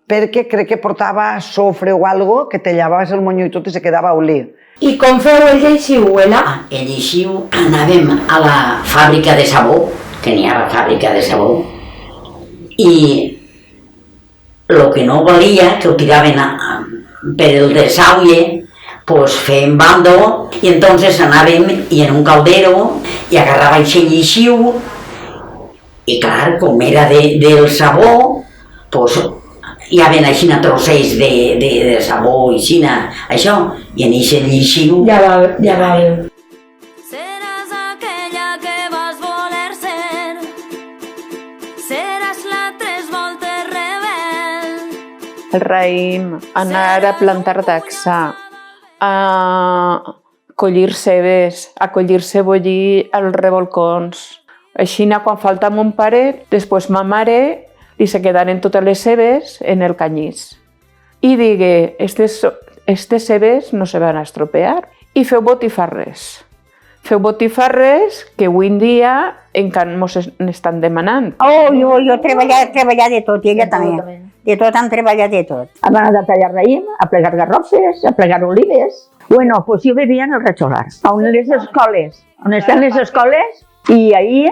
perquè crec que portava sofre o algo que te llevaves el monyo i tot i se quedava olé. I com feu el lleixiu, abuela? El lleixiu anàvem a la fàbrica de sabó, tenia la fàbrica de sabó, i el que no valia, que ho tiraven per el desagüe, pues fèiem bando, i entonces anàvem i en un caldero i agarrava aquest lleixiu. I clar, com era del sabó, doncs hi havia així trossets de sabó i xina, això, i en aquest lleixiu... Ja va bé. Seràs aquella que vas voler ser, seràs la tres voltes rebel. El raïm, anar a plantar dacsa, a collir cebes, a collir cebollí als revolcons. Així, quan falta mon pare, després ma mare li se quedaren totes les cebes en el canyís. I digué, estes cebes no se van a estropear. I feu botifarres. Feu botifarres que avui en dia encara mos n'estan demanant. Oh, jo he treballat de tot, i ella també. De tot han treballat de tot. Hem anat a tallar raïm, a plegar garrofes, a plegar olives. Bueno, pues jo vivia en el Recholar, on les escoles, on estan les escoles, i ahí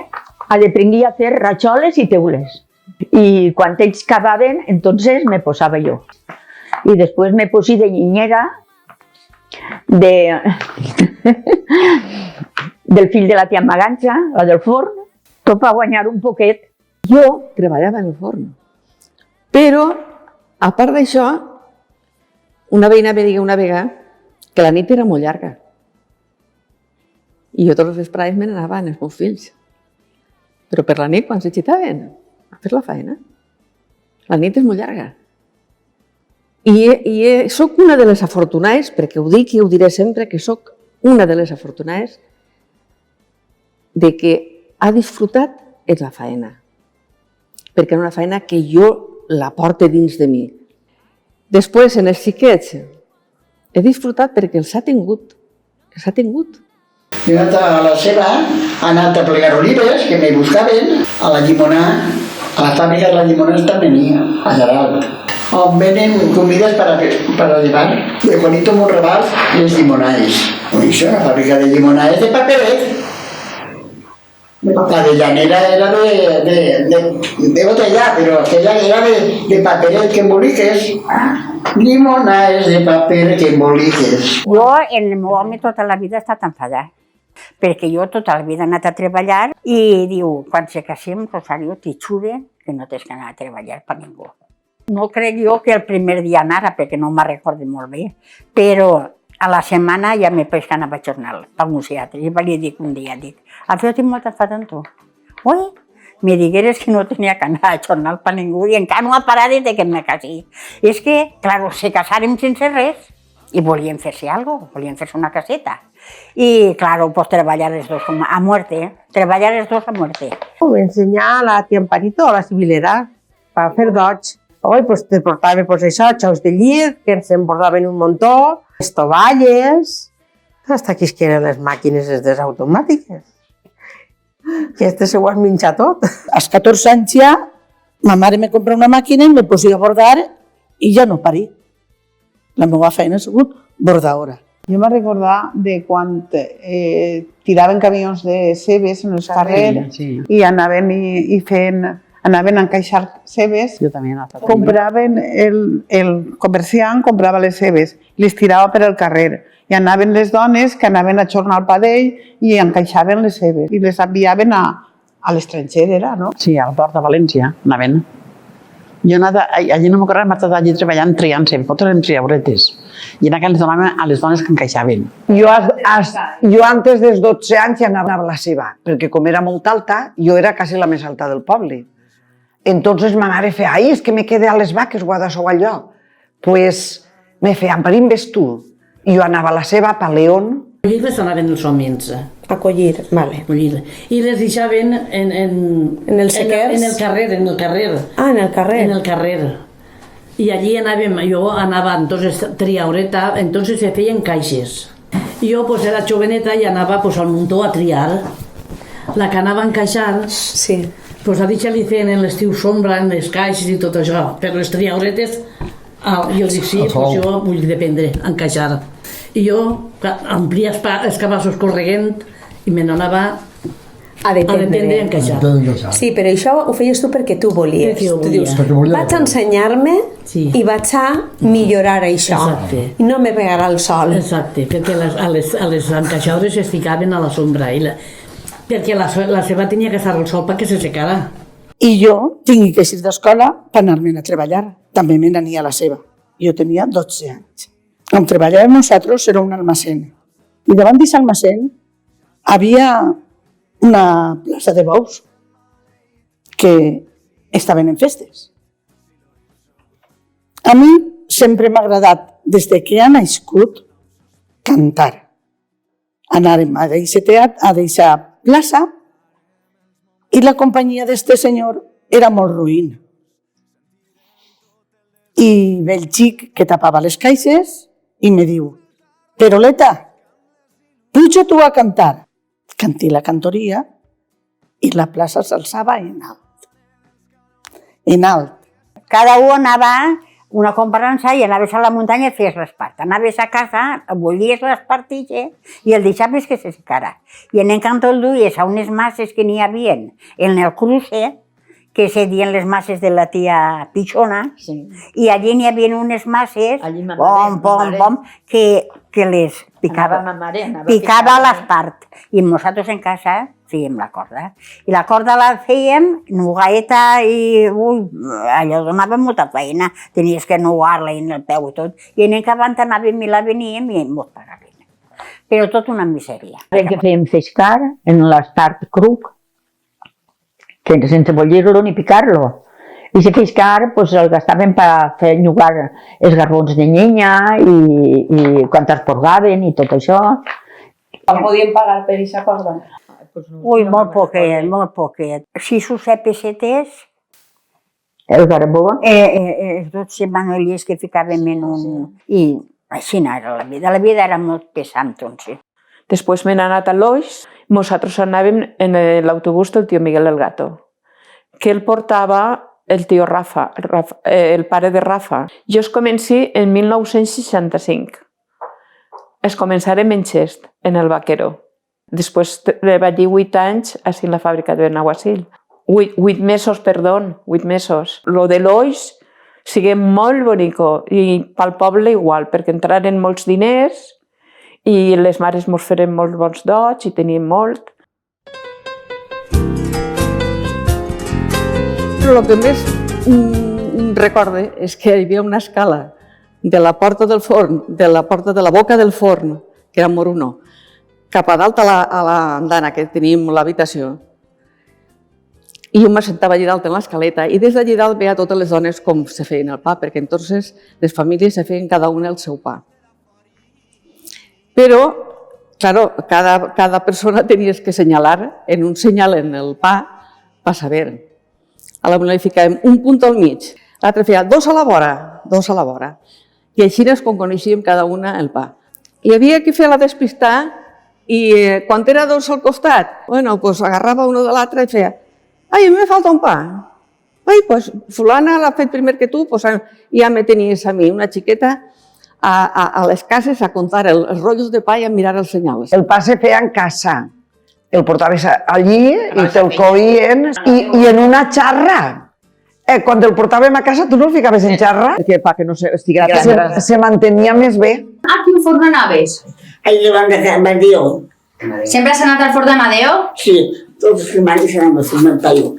aprendí a hacer racholes y teules. Y cuando ells cavaven, entonces me posaba yo. Y después me posé de niñera del fill de la tia Maganxa, la del forn, tot per guanyar un poquet. Jo treballava en el forn, però, a part d'això, una veïna me digui una vegada que la nit era molt llarga. I jo tots els vesprades me n'anava amb els meus fills. Però per la nit, quan s'aixetaven a fer la feina, la nit és molt llarga. I soc una de les afortunades, perquè ho dic i ho diré sempre, que soc una de les afortunades de que ha disfrutat és la feina. Perquè és una feina que jo la porto dins de mi. Després, en els xiquets, he disfrutat perquè els ha tingut. Jo he anat a la seva, he anat a plegar olives, que me buscaven, a la llimona, a la fàbrica de la llimona també n'hi ha, allà dalt. On venen comidas para llevar de Juanito Monreval les limonades. I això, la fàbrica de limonades de paperet. La de llanera era de botella, però aquella era de paperet que emboliques. Limonades de paper que emboliques. Jo, el meu home, tota la vida ha estat enfadat. Perquè jo tota la vida he anat a treballar i diu, quan se casem, Rosario, t'hi xure que no tens que anar a treballar per ningú. No crec jo que el primer dia anara, perquè no me'n recordo molt bé, però a la setmana ja me peix que anava a jornal, pel musiatre. I vaig dir un dia, al final tinc molt enfat amb tu. Ui, me digueres que no tenia que anar a jornal per ningú i encara no ha parat des que me casé. És que, clar, se casàrem sense res i volien fer-se alguna cosa, volien fer-se una caseta. I, clar, pues treballar els dos a muerte, treballar els dos a muerte. Me enseña a la tia Amparito, a la civilera, per fer doig. Pues te portava pues, això, xous de llit, que ens en portaven un muntó, les tovalles, hasta que es que eren les màquines des automàtiques. Que este se ho has menjat tot. Als 14 anys ja, ma mare me compra una màquina i me posia a bordar i ja no parí. La meva feina ha sigut bordadora. Jo me'n recordar de quan tiraven camions de cebes en els carrers i anaven i anaven a encaixar cebes. Jo també he anat. Compraven, el comerciant comprava les cebes, les tirava per el carrer i anaven les dones que anaven a jornar el padell i encaixaven les cebes i les enviaven a l'estranger, era, no? Sí, al port de València, anaven. Jo allí no m'ho m'he estat allí treballant triant sempre, fotos en triauretes. I en aquell les donaven a les dones que encaixaven. Jo antes dels 12 anys ja anava a la seva, perquè com era molt alta, jo era quasi la més alta del poble. Entonces ma mare feia, ai, és que me quedé a les vaques, ho ha de sou allò. Pues me feien per investir. Jo anava a la seva, a León. A collir les anaven els homes. A collir, vale. I les deixaven en els sequers? En el carrer. Ah, en el carrer. En el carrer. I allí anàvem, jo anava, entonces triaureta, entonces se feien caixes. I jo pues era joveneta i anava pues al muntó a triar. La que anava a encaixar, sí. Pues a dicha li feien en l'estiu sombra, en les caixes i tot això, però les triauretes, jo dic sí, pues jo vull dependre, encaixar. I jo omplia els cabassos correguent i me n'anava a dependre i encaixar. Sí, però això ho feies tu perquè tu volies. Tu dius, vaig a ensenyar-me i vaig a millorar això. I no me pegarà el sol. Exacte, perquè a les encaixadores es ficaven a la sombra. Perquè la seva tenia que estar al sol perquè se secara. I jo tinc que eixir d'escola per anar-me'n a treballar. També me n'ania a la seva. Jo tenia 12 anys. On treballàvem nosaltres era un almacén. I davant d'aquest almacén havia una plaça de bous que estaven en festes. A mi sempre m'ha agradat, des que ha nascut, cantar. Anàrem a aquesta plaça i la companyia d'este senyor era molt ruïn. I ve el xic que tapava les caixes i me diu, Peroleta, puja tu a cantar. Cantí la cantoria i la plaça s'alçava en alt. En alt. Cada un anava una comprança i anaves a la muntanya i feies l'espart. Anaves a casa, bullies l'espartitge i el deixaves que se secara. I en encanto el duies a unes masses que n'hi havia en el cruce, que se dien les de la tia Pichona, i allí n'hi havia unes masses, que les picava a l'espart. I nosaltres en casa fèiem la corda. I la corda la fèiem nugaeta i allò donava molta feina. Tenies que nugar-la en el peu i tot. I en acabant anàvem i la veníem i mos pagaven. Però tot una misèria. Que fèiem fescar en l'espart cruc, sense bullir-lo ni picar-lo. I si fiscar el gastaven per fer nyugar els garbons de llenya i quan es porgaven i tot això. Com podien pagar per aquesta corda? Ui, molt poquet, molt poquet. 6 o 7 pessetes. El garbó? Els 12 manoliers que ficàvem en un... I així era la vida. La vida era molt pesant, doncs. Després m'he anat a l'Oix, nosaltres anàvem en l'autobús del tio Miguel el Gato, que el portava el tio Rafa, el pare de Rafa. Jo es comenci en 1965. Es començarem en Xest, en el Vaquero. Després treballé 8 anys així en la fàbrica de Benaguasil. 8 mesos, perdó, 8 mesos. Lo de l'Oix sigui molt bonico i pel poble igual, perquè entraren molts diners i les mares ens feren molt bons dots i teníem molt. El que més recorde és que hi havia una escala de la porta del forn, de la porta de la boca del forn, que era Moruno, cap a dalt a l'andana que teníem l'habitació. I jo m'assentava allà dalt en l'escaleta i des d'allà dalt veia totes les dones com se feien el pa, perquè entonces les famílies se feien cada una el seu pa. Però, claro, cada persona tenies que senyalar en un senyal en el pa para saber. a la li ficàvem un punt al mig, l'altre feia dos a la vora, i així és com coneixíem cada una el pa. Hi havia que fer la despistar i quan era dos al costat, pues agarrava uno de l'altre i feia ai, me falta un pa. Ai, pues fulana l'ha fet primer que tu, pues ja me tenies a mi, una xiqueta, a les cases a contar els rotllos de pa i a mirar els senyals. El pa se feia en casa. El portaves allí i te'l coïen i en una xarra. Quan te'l portàvem a casa, tu no el ficaves en xarra? Que pa que no estiguera tendre. Se mantenia més bé. A quin forn anaves? Ahí davant de Can Amadeo. Sempre has anat al forn d'Amadeo? Sí, tots els setmanes anàvem a fer el paio.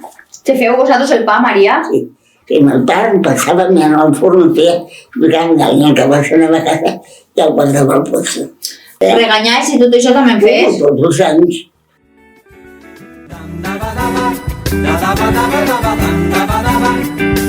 Te feu vosaltres el pa, Maria? Sí, fèiem el pa, em passàvem i al forn, em feia, ficàvem allà, i acabava anava a casa i el guardava al posto. Reganyais i tot això també en fes? Tots els anys.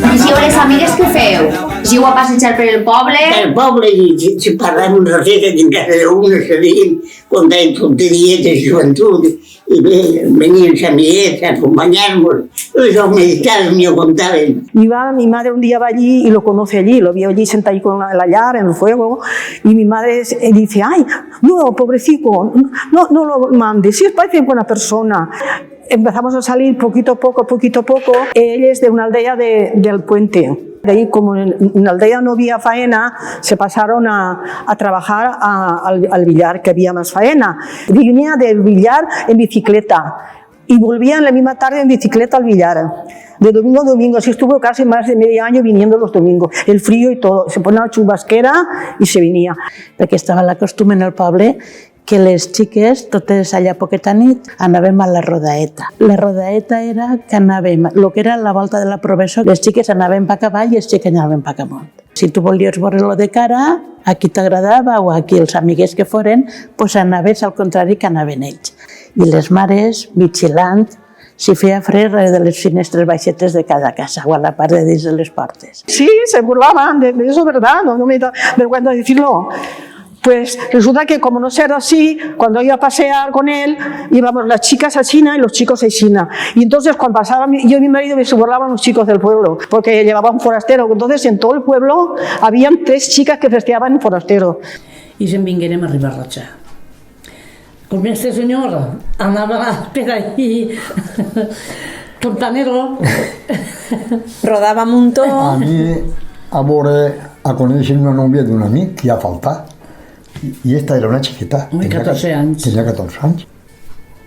I si les amigues què feu? Giu a passejar per el poble? Per el poble, i si parlàvem una roseta que en casa d'una sabien, contaven tonteries de joventut, i bé, venien els amiguets a acompanyar-nos, los meditaven i ho contaven. Mi madre un día va allí y lo conoce allí, lo vio allí sentado ahí con la llar en el fuego, y mi madre dice, ay, no, pobrecito, no lo mandes, si es parece buena persona. Empezamos a salir poquito a poco. Él es de una aldea del Puente. De ahí, como en la aldea no había faena, se pasaron a trabajar al billar, que había más faena. Venía del billar en bicicleta y volvía en la misma tarde en bicicleta al billar. De domingo a domingo, así estuvo casi más de medio año viniendo los domingos. El frío y todo, se ponía la chubasquera y se venía. Perquè estava la costum en el poble que les xiques, totes allà poqueta nit, anàvem a la rodaeta. La rodaeta era que anàvem, el que era la volta de la Provençó, les xiques anàvem pa cavall i els xics anàvem pa camunt. Si tu volies veure-lo de cara, a qui t'agradava o a qui els amiguets que foren, doncs anaves al contrari que anaven ells. I les mares, vigilant, si feia fred de les finestres baixetes de cada casa o a la part de dins de les portes. Sí, se burlaban de eso, ¿verdad? No me da vergüenza decirlo. Pues resulta que como no era así, cuando iba a pasear con él, íbamos las chicas a China y los chicos a China. Y entonces cuando pasaba yo y mi marido me burlaban los chicos del pueblo, porque llevaban un forastero. Entonces en todo el pueblo habían 3 chicas que festejaban en forastero. I se'n vinguérem a Ribarratxa. Com este senyor anava per allí Fontanero. Rodava un muntó. A mi, a conèixer una nòvia d'un amic que ha faltat. I esta era una xiqueta. Tenia 14 anys. Tenia 14 anys.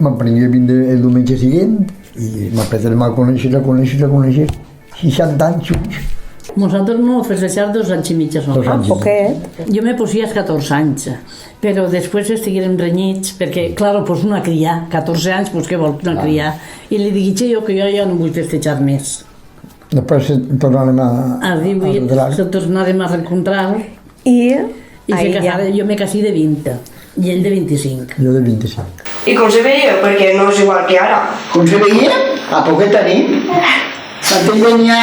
M'aprengué a vindre el diumenge següent i m'apretarem a conèixer. 60 anys junts. Nosaltres no festejar 2 anys i mig. Poquet. Jo me posia als 14 anys, però després estiguérem renyits, perquè, clar, pues una cria, 14 anys, pues què vol una cria? I li dic jo que jo ja no vull festejar més. Després tornarem a 18, se tornarem a reencontrar. Jo me casé de 20 i ell de 25. Jo de 25. I com se veia? Perquè no és igual que ara. Com se veia? A poqueta nit. Ell venia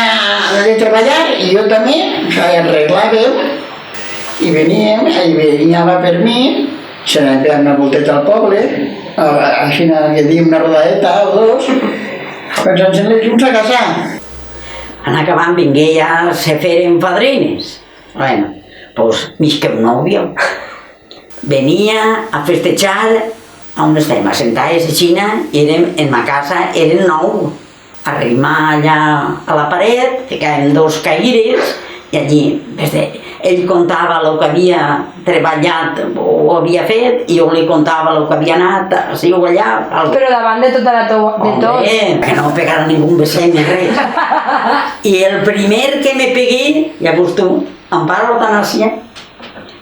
de treballar i jo també, arreglàvem i veníem, ell venia per mi, se n'anava a fer una volteta al poble, així que diem una rodadeta o 2, pensant-se junts a casa. En acabant vingué ja se feren padrines. Bueno, pues més que un nòvio. Venia a festejar on estem assentades a Xina i érem en ma casa, eren 9. Arrimar allà a la paret, ficàvem 2 caires i allí ell contava el que havia treballat o havia fet i jo li contava el que havia anat així o allà. Però davant de tota de tots. Que no pegara ningú vecino ni res. I el primer que me pegué, ja veus tu, Amparo Tanàcia,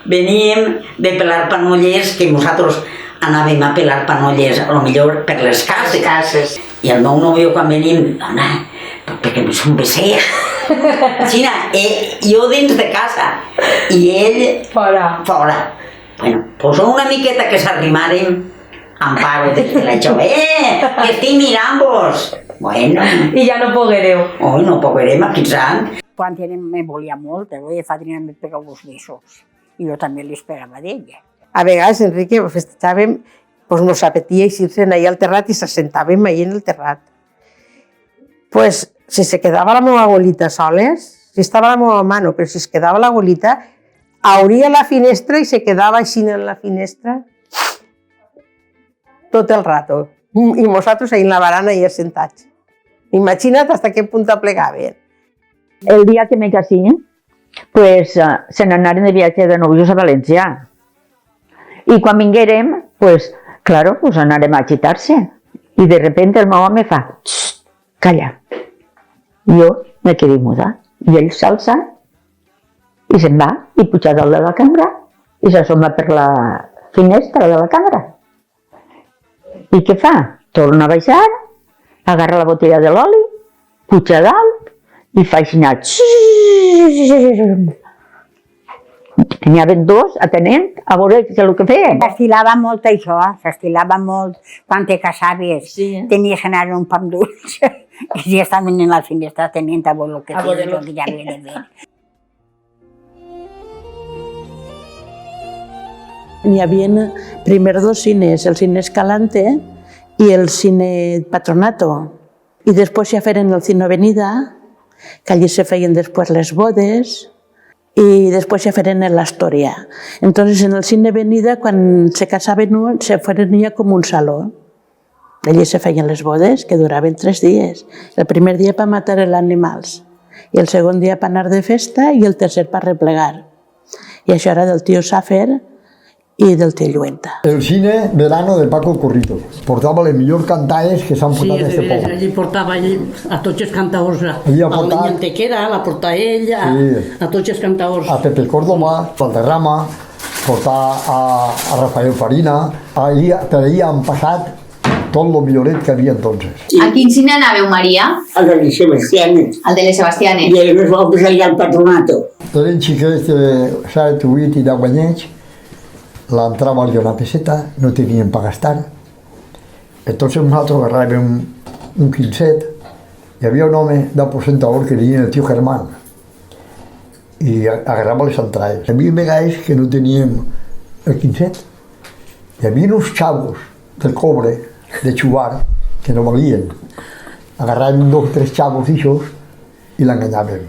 veníem de pelar panollers, que nosaltres anàvem a pelar panollers, a lo millor per les cases. I el meu nòvio quan venim, dona, perquè no és un becer. Xina, jo dins de casa i ell fora. Bueno, pues una miqueta que s'arrimàrem, Amparo, de la jo, que estic mirant-vos. Bueno. I ja no poguereu. No poguerem a 15 anys. Quan me volia molt, el de Fadrina me pegava uns besos. I jo també li esperava d'ella. A vegades, Enrique, festejàvem, pues nos apetia eixir-se'n ahí al terrat i s'assentàvem ahí en el terrat. Pues si se quedava la meva abuelita soles, si estava la meva mano, però si es quedava l'abuelita, obria la finestra i se quedava així en la finestra tot el rato. I nosaltres ahí en la barana i sentats. Imagina't hasta qué punto plegaven. El dia que me casé, pues, se n'anaren de viatge de novios a València. I quan vinguérem, pues, claro, pues anarem a agitar-se. I de repente el meu home fa, calla. Jo me quedé muda. I ell s'alça i se'n va i puja dalt de la cambra i s'assoma per la finestra de la cambra. I què fa? Torna a baixar, agarra la botella de l'oli, puja dalt i fa així anar. N'hi havia dos atenent a veure què és el que feien. S'estilava molt això, s'estilava molt. Quan te casaves, tenies que anar a un pam dulce i ja estaven en la finestra atenent a veure el que feien, el que ja havia de fer. N'hi havia primer dos cines, el cine Escalante i el cine Patronato. I després ja feren el cine Avenida, que allí se feien després les bodes, y después se fueron en la Astoria. Entonces en el cine Avenida, cuando se casaban, se fueron ya como un salón. Allí se feien les bodes, que duraven 3 dies. El primer dia per matar els animals, i el segon dia per anar de festa, i el tercer per replegar. I això era del tio Safer i del tio Lluenta. El cine verano de Paco Corrito. Portava les millors cantaes que s'han portat a aquest poble. Allí portava a tots els cantaors. Allí ha portat... A l'Antequera, la portava ell, a tots els cantaors. A Pepe Córdoba, Valderrama, portar a Rafael Farina. Allí, per allí han passat tot el milloret que havia entonces. A quin cine anàveu, Maria? Al de les Sebastianes. Al de les Sebastianes. I els voltes allà al Patronato. Eren xiquets de 7, 8 i 10 anyets. L'entrada valia una peseta, no tenien per gastar. Entonces nosaltres agarràvem un quinzet. Hi havia un home d'aposentador que deia el tio Germán. I agarrava les entrades. Hi havia vegades que no teníem el quinzet. Hi havia uns xavos del cobre, de xubar, que no valien. Agarràvem 2 o 3 xavos d'aixòs i l'enganyàvem.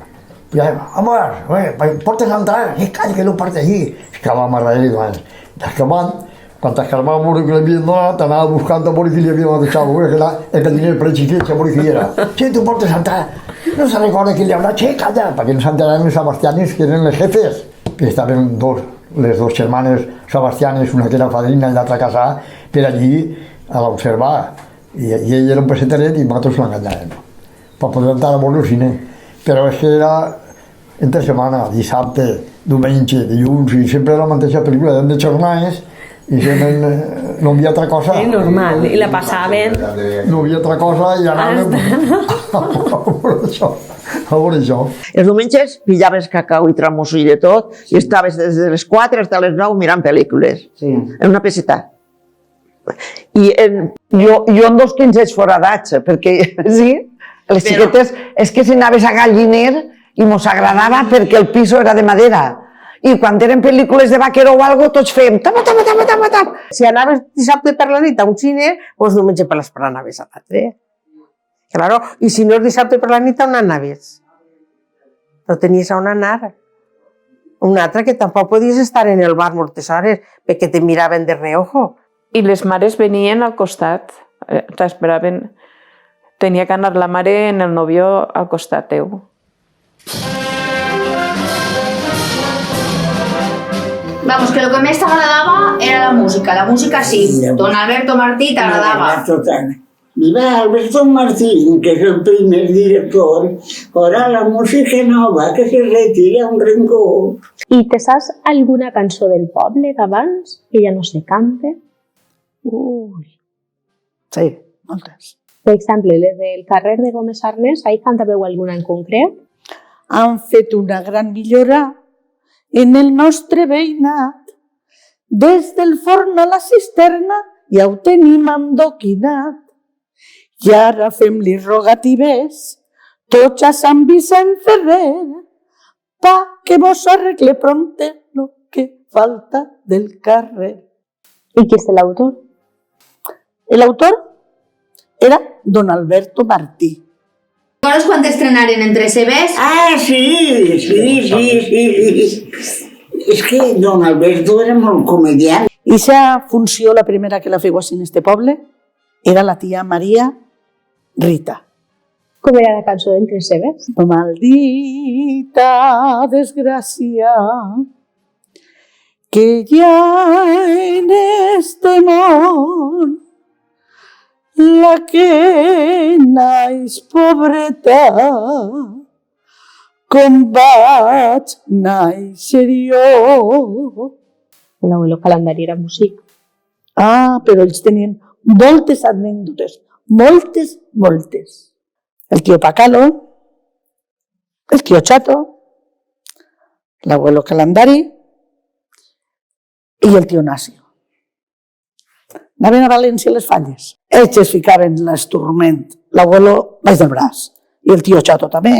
I dèiem, home, portes l'entrada, calla que no portes allí. Escalàvem a darrere i davant. Escalvant, quan escalvàvem a veure que l'havien donat, anava buscant a veure qui li havia donat el xavo, que el diner per xiquets, a veure qui era. Sí, tu portes l'entrada. No se recorda qui li ha donat, sí, calla, perquè no s'enteraven les Sebastianes, que eren les jefes, que estaven les dos germanes Sebastianes, una que era fadrina i l'altra casada, per allí a l'observar. I ell era un pesetaret i nosaltres l'enganyàvem, per poder entrar a veure el cine. Però és que era entre setmana, dissabte, diumenge, dilluns, i sempre era la mateixa pel·lícula, eren de jornades, i sempre no hi havia altra cosa. És normal, i la passaven. No hi havia altra cosa i anàvem a veure això. Els diumenges pillaves cacau i tramoso i de tot, i estaves des de les 4 fins a les 9 mirant pel·lícules, en una peseta. Jo en 2 quinzets foradats, perquè sí, les xiquetes, és que si anaves a Galliner i mos agradava perquè el piso era de madera. I quan eren pel·lícules de vaquero o algo, tots fèiem tama, tama, tama, tama, tama. Si anaves dissabte per la nit a un cine, doncs diumenge per l'espera anaves a l'altre. Claro, i si no és dissabte per la nit, on anaves? No tenies on anar. Un altre que tampoc podies estar en el bar moltes hores, perquè te miraven de reojo. I les mares venien al costat, t'esperaven. Tenia que anar la mare en el novio al costat teu. Vamos, que lo que més t'agradava era la música sí. Don Alberto Martí t'agradava. Viva Alberto Martín, que és el primer director. Ahora la música nova, que se retira un rincó. I te saps alguna cançó del poble d'abans que ja no se cante? Sí, moltes. Per exemple, les del carrer de Gómez Arnés, ahí cantàveu alguna en concret? Han fet una gran millora en el nostre veïnat. Des del forn a la cisterna ja ho tenim endoquinat. I ara fem-li rogatives tots a Sant Vicent Ferrer pa que vos arregle pronte lo que falta del carrer. I qui és l'autor? El autor era don Alberto Martí. Recordes quan estrenaren Entre Sebes? Ah, sí. És que don Alberto era molt comediant. Ixa funció, la primera que la feu així en este poble, era la tia Maria Rita. Com era la cançó d'Entre Sebes? Maldita desgracia que ya en este món la que naix pobreta com vaig naixer jo. L'abuelo Calendari era músic. Ah, però ells tenien moltes anècdotes, moltes. El tío Pacalo, el tío Chato, l'abuelo Calendari i el tío Nasio. Anaven a València les falles. Ells es ficaven l'esturment, l'abuelo baix del braç, i el tío Chato també,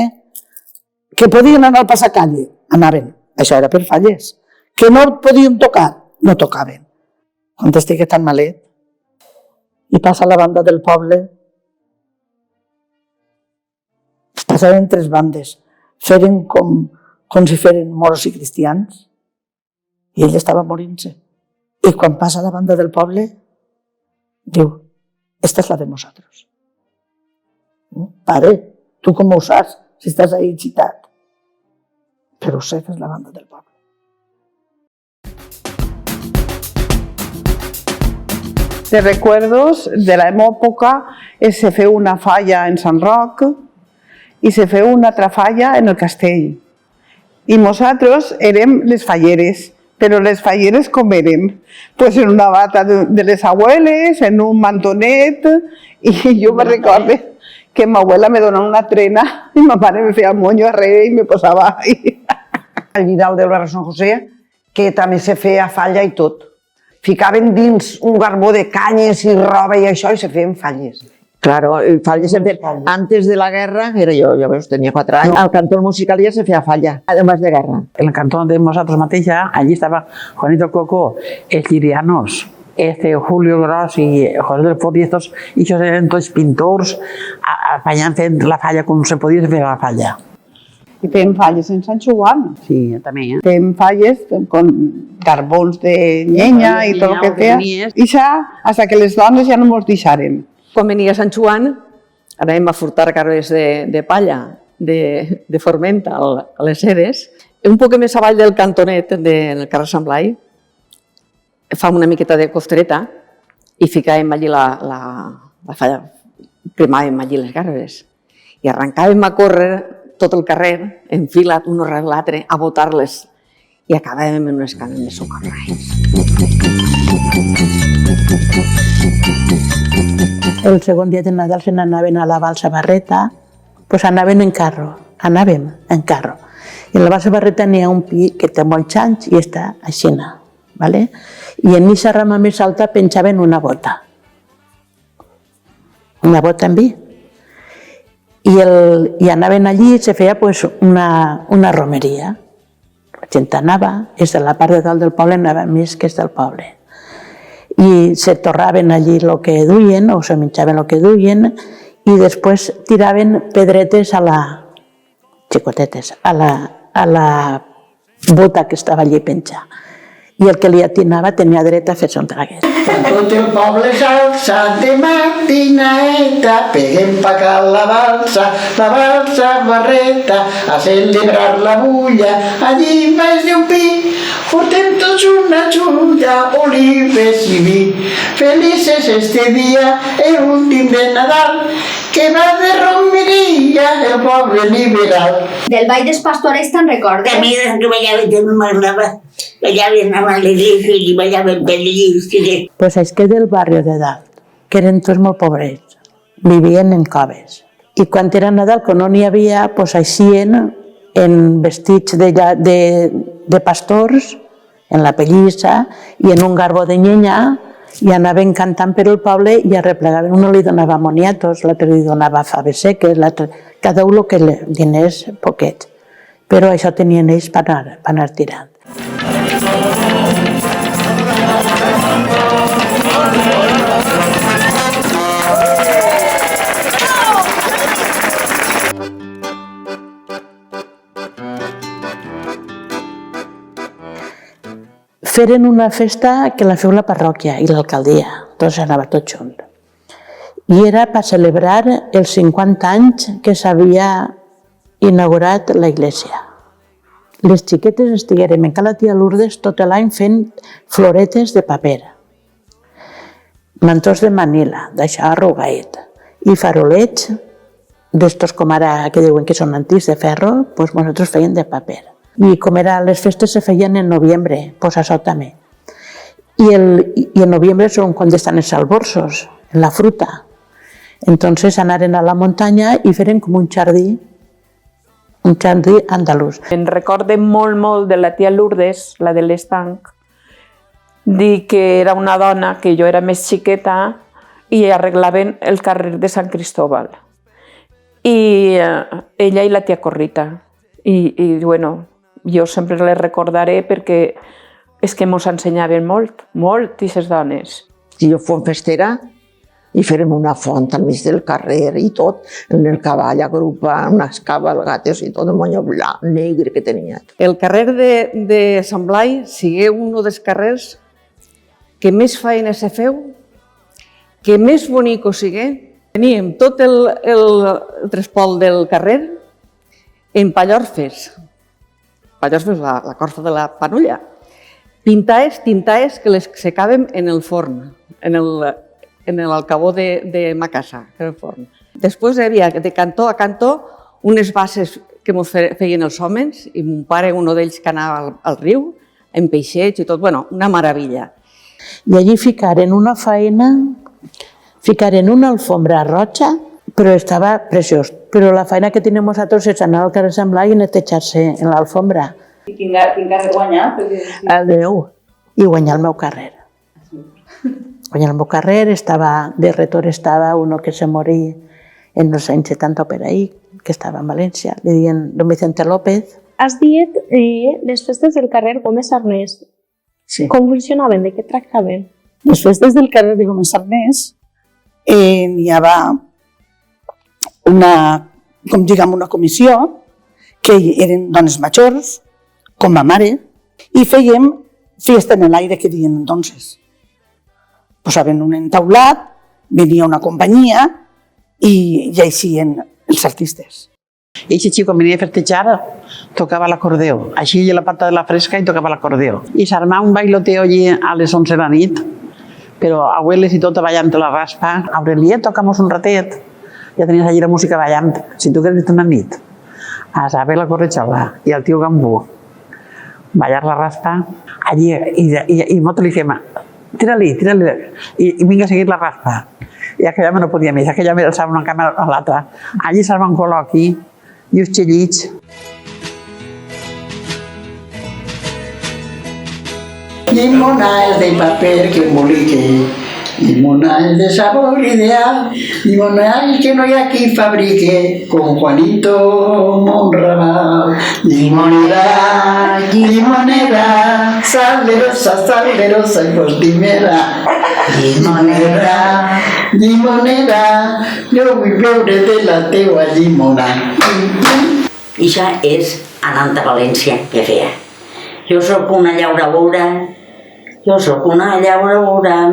que podien anar al passacalle, anaven. Això era per falles. Que no podien tocar, no tocaven. Quan estigui tan malet i passa a la banda del poble, passaven 3 bandes, feren com si feren moros i cristians, i ell estava morint-se. I quan passa a la banda del poble, diu, esta es la de nosotros. Pare, tu com ho saps, si estàs ahí citat? Però sé que és la banda del poble. De recuerdos de la època se feu una falla en Sant Roc i se feu una altra falla en el castell. I nosaltres érem les falleres, però les falleres com érem? Pues en una bata de les abueles, en un mantonet, i jo me recordo que ma abuela me donava una trena i ma mare me feia el monyo arrere i me posava ahí. Al Vidal del barri Sant José, que també se feia falla i tot. Ficaven dins un garbó de canyes i roba i això i se feien falles. Claro, falles se feien. Antes de la guerra, era jo veus, tenia 4 anys, al cantón musical ja se feia falla, además de guerra. En el cantón de nosaltres mateixa, allí estava Juanito Coco, els Lirianos, Julio Gros i José del Fort, i ells eren tots pintors, apanyant fent la falla com se podia fer la falla. I fem falles en Sant Joan. Sí, també. Fem falles con carbons de llenya i tot el que feia. I això, fins que les dones ja no ens deixaren. Quan venia Sant Joan, anàvem a furtar carres de palla, de Formenta, a les Sedes. Un poc més avall del cantonet, del carrer Sant Blai, fam una miqueta de costreta i ficàvem allí la falla, cremàvem allí les garbes. I arrencàvem a córrer tot el carrer, enfilat un rere l'altre, a botar-les, i acabàvem en unes canes de socarrats. El segon dia de Nadal se n'anaven a la Balsa Barreta, doncs anàvem en carro. I en la Balsa Barreta n'hi ha un pi que té molts anys i està aixina. I en aquesta rama més alta penjaven una bota. Una bota en vi. I anaven allí i se feia una romeria. La gent anava, és de la part de dalt del poble, anava més que és del poble. I se torraven allí el que duien, o se menjaven el que duien, i després tiraven pedretes xicotetes, a la bota que estava allí penjada. I el que li atinava tenia dret a fer-se un traguet. Tot el poble s'alça de matinaeta, peguem pa cal la balsa barreta, a celebrar la bulla, allí baix d'un pi, portem tots una xulla, olives i vi. Felices este dia, el últim de Nadal, que va de romeria el poble liberal. Del Ball dels Pastorets te'n recordes? A mi que ballava també m'agradava. Ballaven amb l'Eliso i ballaven per l'Eliso. Pues és que del barri de dalt, que eren tots molt pobrets, vivien en coves. I quan era Nadal, quan no n'hi havia, pues eixien en vestits de pastors, en la pellissa i en un garbó de llenya, i anaven cantant per el poble i arreplegaven. Uno li donava moniatos, l'altre li donava faves seques, cada un que diners poquets. Però això tenien ells per anar tirant. feren una festa que la feu la parròquia i l'alcaldia, doncs anava tot junt. I era per celebrar els 50 anys que s'havia inaugurat la iglesia. Les xiquetes estiguérem en Ca la tia Lourdes tot l'any fent floretes de paper, mantós de Manila, d'això arrugaet, i farolets d'estos com ara que diuen que són antics de ferro, doncs nosaltres feien de paper. I com era, les festes se feien en novembre, doncs això també. I en novembre són quan estan els alborsos, en la fruta. Entonces anaren a la muntanya i feren com un jardí andalús. Em recorde molt de la tia Lourdes, la de l'Estanc, dir que era una dona, que jo era més xiqueta, i arreglaven el carrer de Sant Cristóbal. I ella i la tia Corrita. I bueno, jo sempre les recordaré perquè és que mos ensenyaven molt, aquestes dones. Si jo fos festera, i fèrem una font al mig del carrer i tot, en el cavall agrupant unes cabalgates i tot el moño blanc, negre que tenia. El carrer de Sant Blai sigui un dels carrers que més feina se feu, que més bonico sigui. Teníem tot el trespol del carrer en pallorfes, la corfa de la panolla, tintaes que les secàvem en el forn, en l'alcabó de ma casa, que era el forn. Després hi havia de cantó a cantó unes bases que ens feien els homes, i mon pare, un d'ells que anava al riu, en peixets i tot, bueno, una meravella. I allí ficaren una faena, ficaren una alfombra roja, però estava preciós. Però la feina que tenim nosaltres és anar al carrer Sant Blai i netejar-se en l'alfombra. I quin carrer guanyar? El meu. I guanyar el meu carrer. Guanyar el meu carrer, de retor estava uno que se morí en els anys 70 per ahí, que estava en València, li diuen don Vicente López. Has dit les festes del carrer Gómez Arnés. Sí. Com funcionaven? De què tractaven? Les festes del carrer de Gómez Arnés hi havia una comissió que eren dones majors, com ma mare, i fèiem fiesta en l'aire que diuen entonces. Posaven un entaulat, venia una companyia i eixien els artistes. I aquest xico venia a festejar, tocava l'acordeó. Així a la pata de la fresca i tocava l'acordeó. I s'armava un bailoteo allí a les 11 de la nit, però abueles i tot ballant la raspa. Aureliet, tocamos un ratet. Ja tenies allí la música ballant. Si tu queres una nit, a saber la corretxola i al tio Gambú, ballar la raspa, allí, i molts li fem, tira-li, i vinga a seguir la raspa. I aquella no podia més, aquella me alçava una cama a l'altra. Allí s'arma un col·loqui i uns xellits. Llimona és de paper que embolique, llimona és de sabor ideal, llimona és que no hi ha qui fabrique, com Juanito Monraval. Limonera, limonera, salerosa i postimera. Limonera, limonera, jo vull beure de la teua llimona. Ixa és anant a València que feia. Jo sóc una llauradora,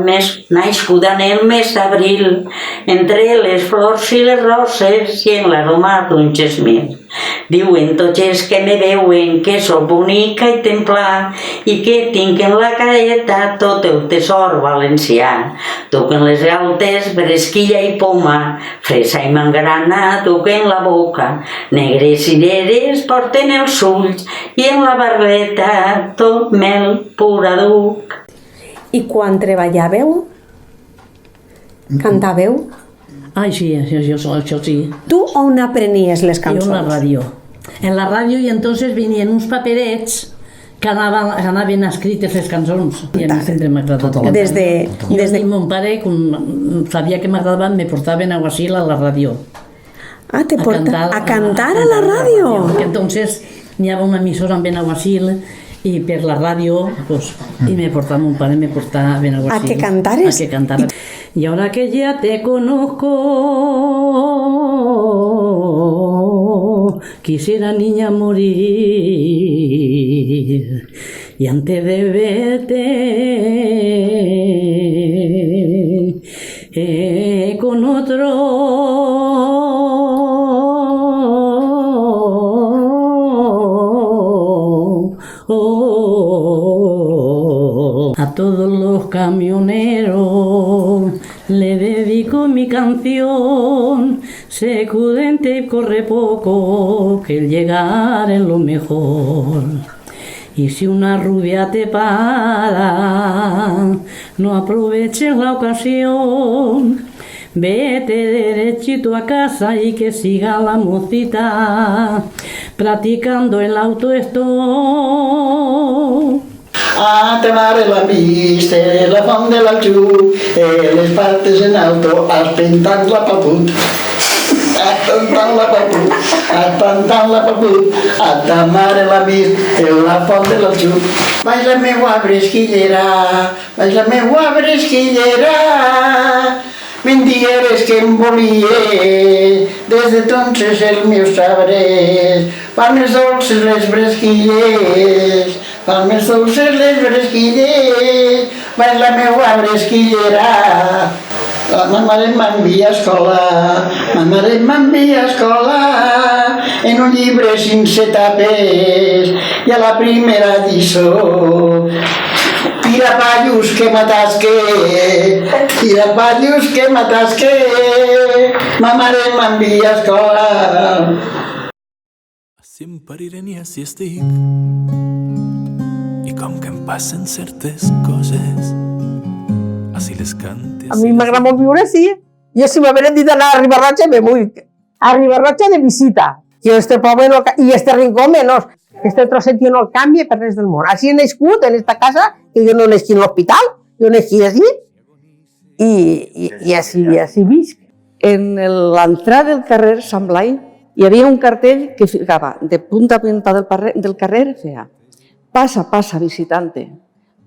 més nascuda en el mes d'abril, entre les flors i les roses i en l'aroma d'un gesmir. Diuen tots que me veuen que sóc bonica i templar i que tinc en la careta tot el tesor valencià. Toquen les galtes, bresquilla i poma, fresa i mangrana toquen la boca, negres cireres porten els ulls i en la barbeta tot mel pura duc. I quan treballàveu? Cantàveu? Ai, sí, això sí. Tu on aprenies les cançons? Jo en la ràdio. En la ràdio i entonces venien uns paperets que anaven escrites les cançons. I a mi sempre m'ha agradat. Des de mon pare, quan sabia que m'agradaven, me portaven a Guasil a la ràdio. Ah, a cantar a la ràdio? Perquè entonces n'hi havia una emissora amb Benaguasil i per la ràdio, i me portava, mon pare me portava a Benaguasil. ¿A que cantares? A que cantara. Y ahora que ya te conozco, quisiera niña morir y antes de verte con otro a todos los camioneros le dedico mi canción, secudente y corre poco, que el llegar es lo mejor. Y si una rubia te para, no aproveches la ocasión, vete derechito a casa y que siga la mocita practicando el autoestop. A temare la vista, la font de l'Aljub, les partes en alto, espentant-la pel put. Espentant-la pel put, espentant-la pel put, a temare la vista, la font de l'Aljub. Vaig la meua bresquillera, vaig la meua bresquillera, me'n digueres que em volia, des de tonses els meus sabres, fan més dolces les bresquilles, fan més dolces les bresquilles, vaig la meua bresquillera. Ma mare m'envia a escola, ma mare m'envia a escola, en un llibre sense tapes, i a la primera lliçó, tirapallos que m'atasque, tirapallos que m'atasque, ma mare m'envia a escola. Sempre iré si estic i com que em passen certes coses així les cantes. A mi m'agrada molt viure així. Jo si m'haveren dit anar a Ribarratxa me vull. A Ribarratxa de visita. I este poble no, i este rincó menos. Este trosset jo no el canvia per res del món. Així he nascut en esta casa, que jo no nasqui en l'hospital, jo nasqui així i així visc. En l'entrada del carrer Sant Blai hi havia un cartell que ficava de punta a punta del carrer, feia pasa, pasa, visitante,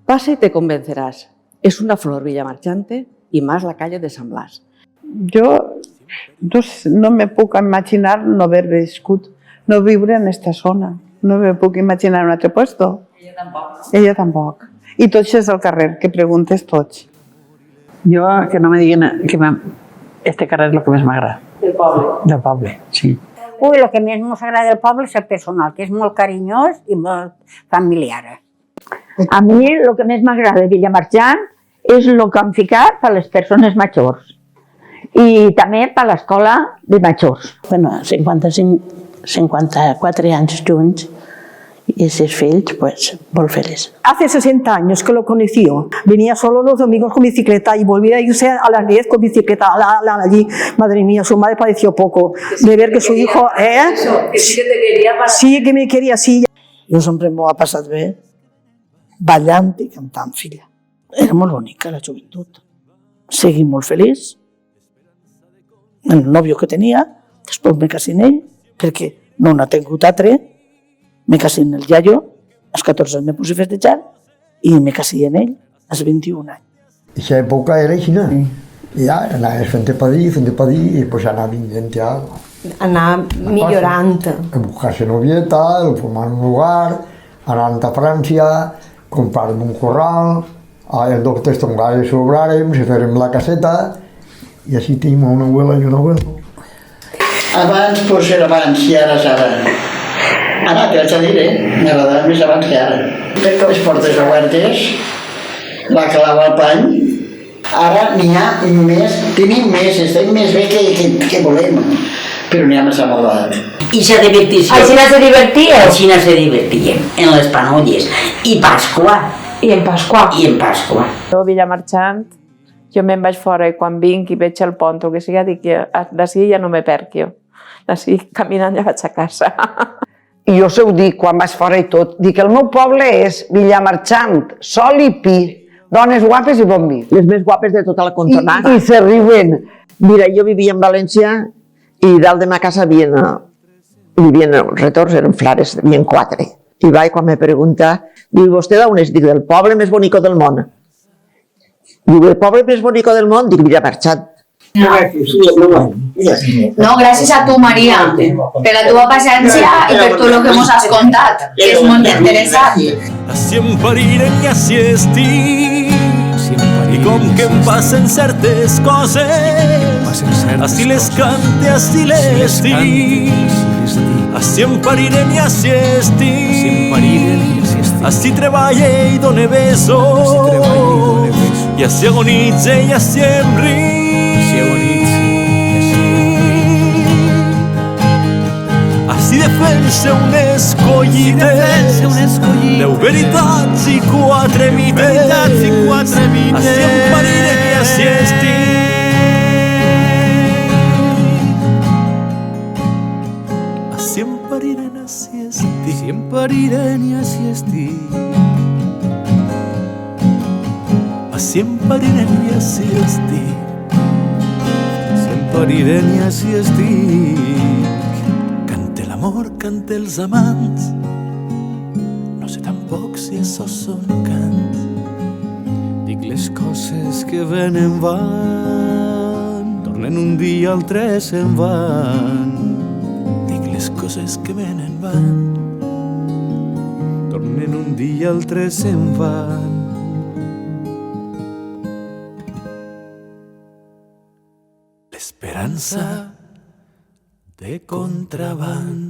pasa y te convencerás. Es una flor villamarchante y más la calle de San Blas. Jo no me puc imaginar no haver viscut, no viure en esta zona. No me puc imaginar un altre puesto. Ella tampoc. Ella tampoc. I tots és al carrer, que preguntes tots. Jo, que no me diguin que este carrer és el que més m'agrada. Del poble. Del poble, sí. Ui, el que més ens agrada del poble és el personal, que és molt carinyós i molt familiar. A mi el que més m'agrada de Villamarxant és el que han ficat per a les persones majors i també per a l'escola de majors. Bueno, 54 anys junts y esos fills, pues, muy felices. Hace 60 años que lo conoció. Venía solo los domingos con bicicleta y volvía a irse a las 10 con bicicleta allí. Madre mía, su madre padeció poco de ver que su hijo... Que sí que te quería para... Sí, que me quería, sí. Jo sempre m'ho ha passat bé, ballant i cantant, filla. Era molt bonica la joventut. Seguí molt feliç. El nòvio que tenia, després me casé en ell, perquè no n'ha tingut altre. Me casé en el iaio, als 14 me puse a festejar i me casé en ell als 21 anys. Aquesta època era així, no? I ja anaves fent pa dir, i pues anava vinguent ja. Anar millorant. A buscar-se novieta, a formar un lugar, anant a França, comprar-me un corral, el doctor tongades sobràrem, se fèrem la caseta, i així tenim una abuela i un abuelo. Abans, pues era abans, i ara és ara. Ara, que haig de dir, m'agradava més abans que ara. Les portes obertes, la clau al pany, ara n'hi ha més, tenim més, estem més bé que volem, però n'hi ha més amodat. I se divertissin. Així no se divertien? Així no se divertien, en les panolles. I Pasqua. I en Pasqua. I en Pasqua. Jo, Villamarxant, jo me'n vaig fora i quan vinc i veig el pont o que sigui, dic que d'ací ja no me perc jo. D'ací caminant ja vaig a casa. I jo us ho dic quan vaig fora i tot, dic el meu poble és Villamarxant, Sol i Pi, dones guapes i bon vi. Les més guapes de tota la contornada. I se riuen. Mira, jo vivia en València i dalt de ma casa vivien retors, eren flares, vivien 4. I vaig quan me pregunta, diu, vostè d'on és? Dic, del poble més bonico del món. Diu, el poble més bonico del món? Dic, Villamarxant. No, gràcies a tu, Maria, per la teva paciència i per tot el que ens has contat, que és molt interessant. Així em parirem i així estic. I com que em passen certes coses, així les cante, així les dic. Així em parirem i així estic. Així treballe i done besos, i així agonitze i així em ric. Així defense unes collites, 10 veritats i 4 mites. Així em parirem i així estic. Així em parirem i així estic. Així em parirem i així estic. Així em parirem i així estic. Així em parirem i així estic. Cante l'amor, cante els amants. No sé tampoc si això són cants. Dic les coses que venen van, tornen un dia, altres se'n van. Dic les coses que venen van, tornen un dia, altres se'n van. L'esperança de contraband.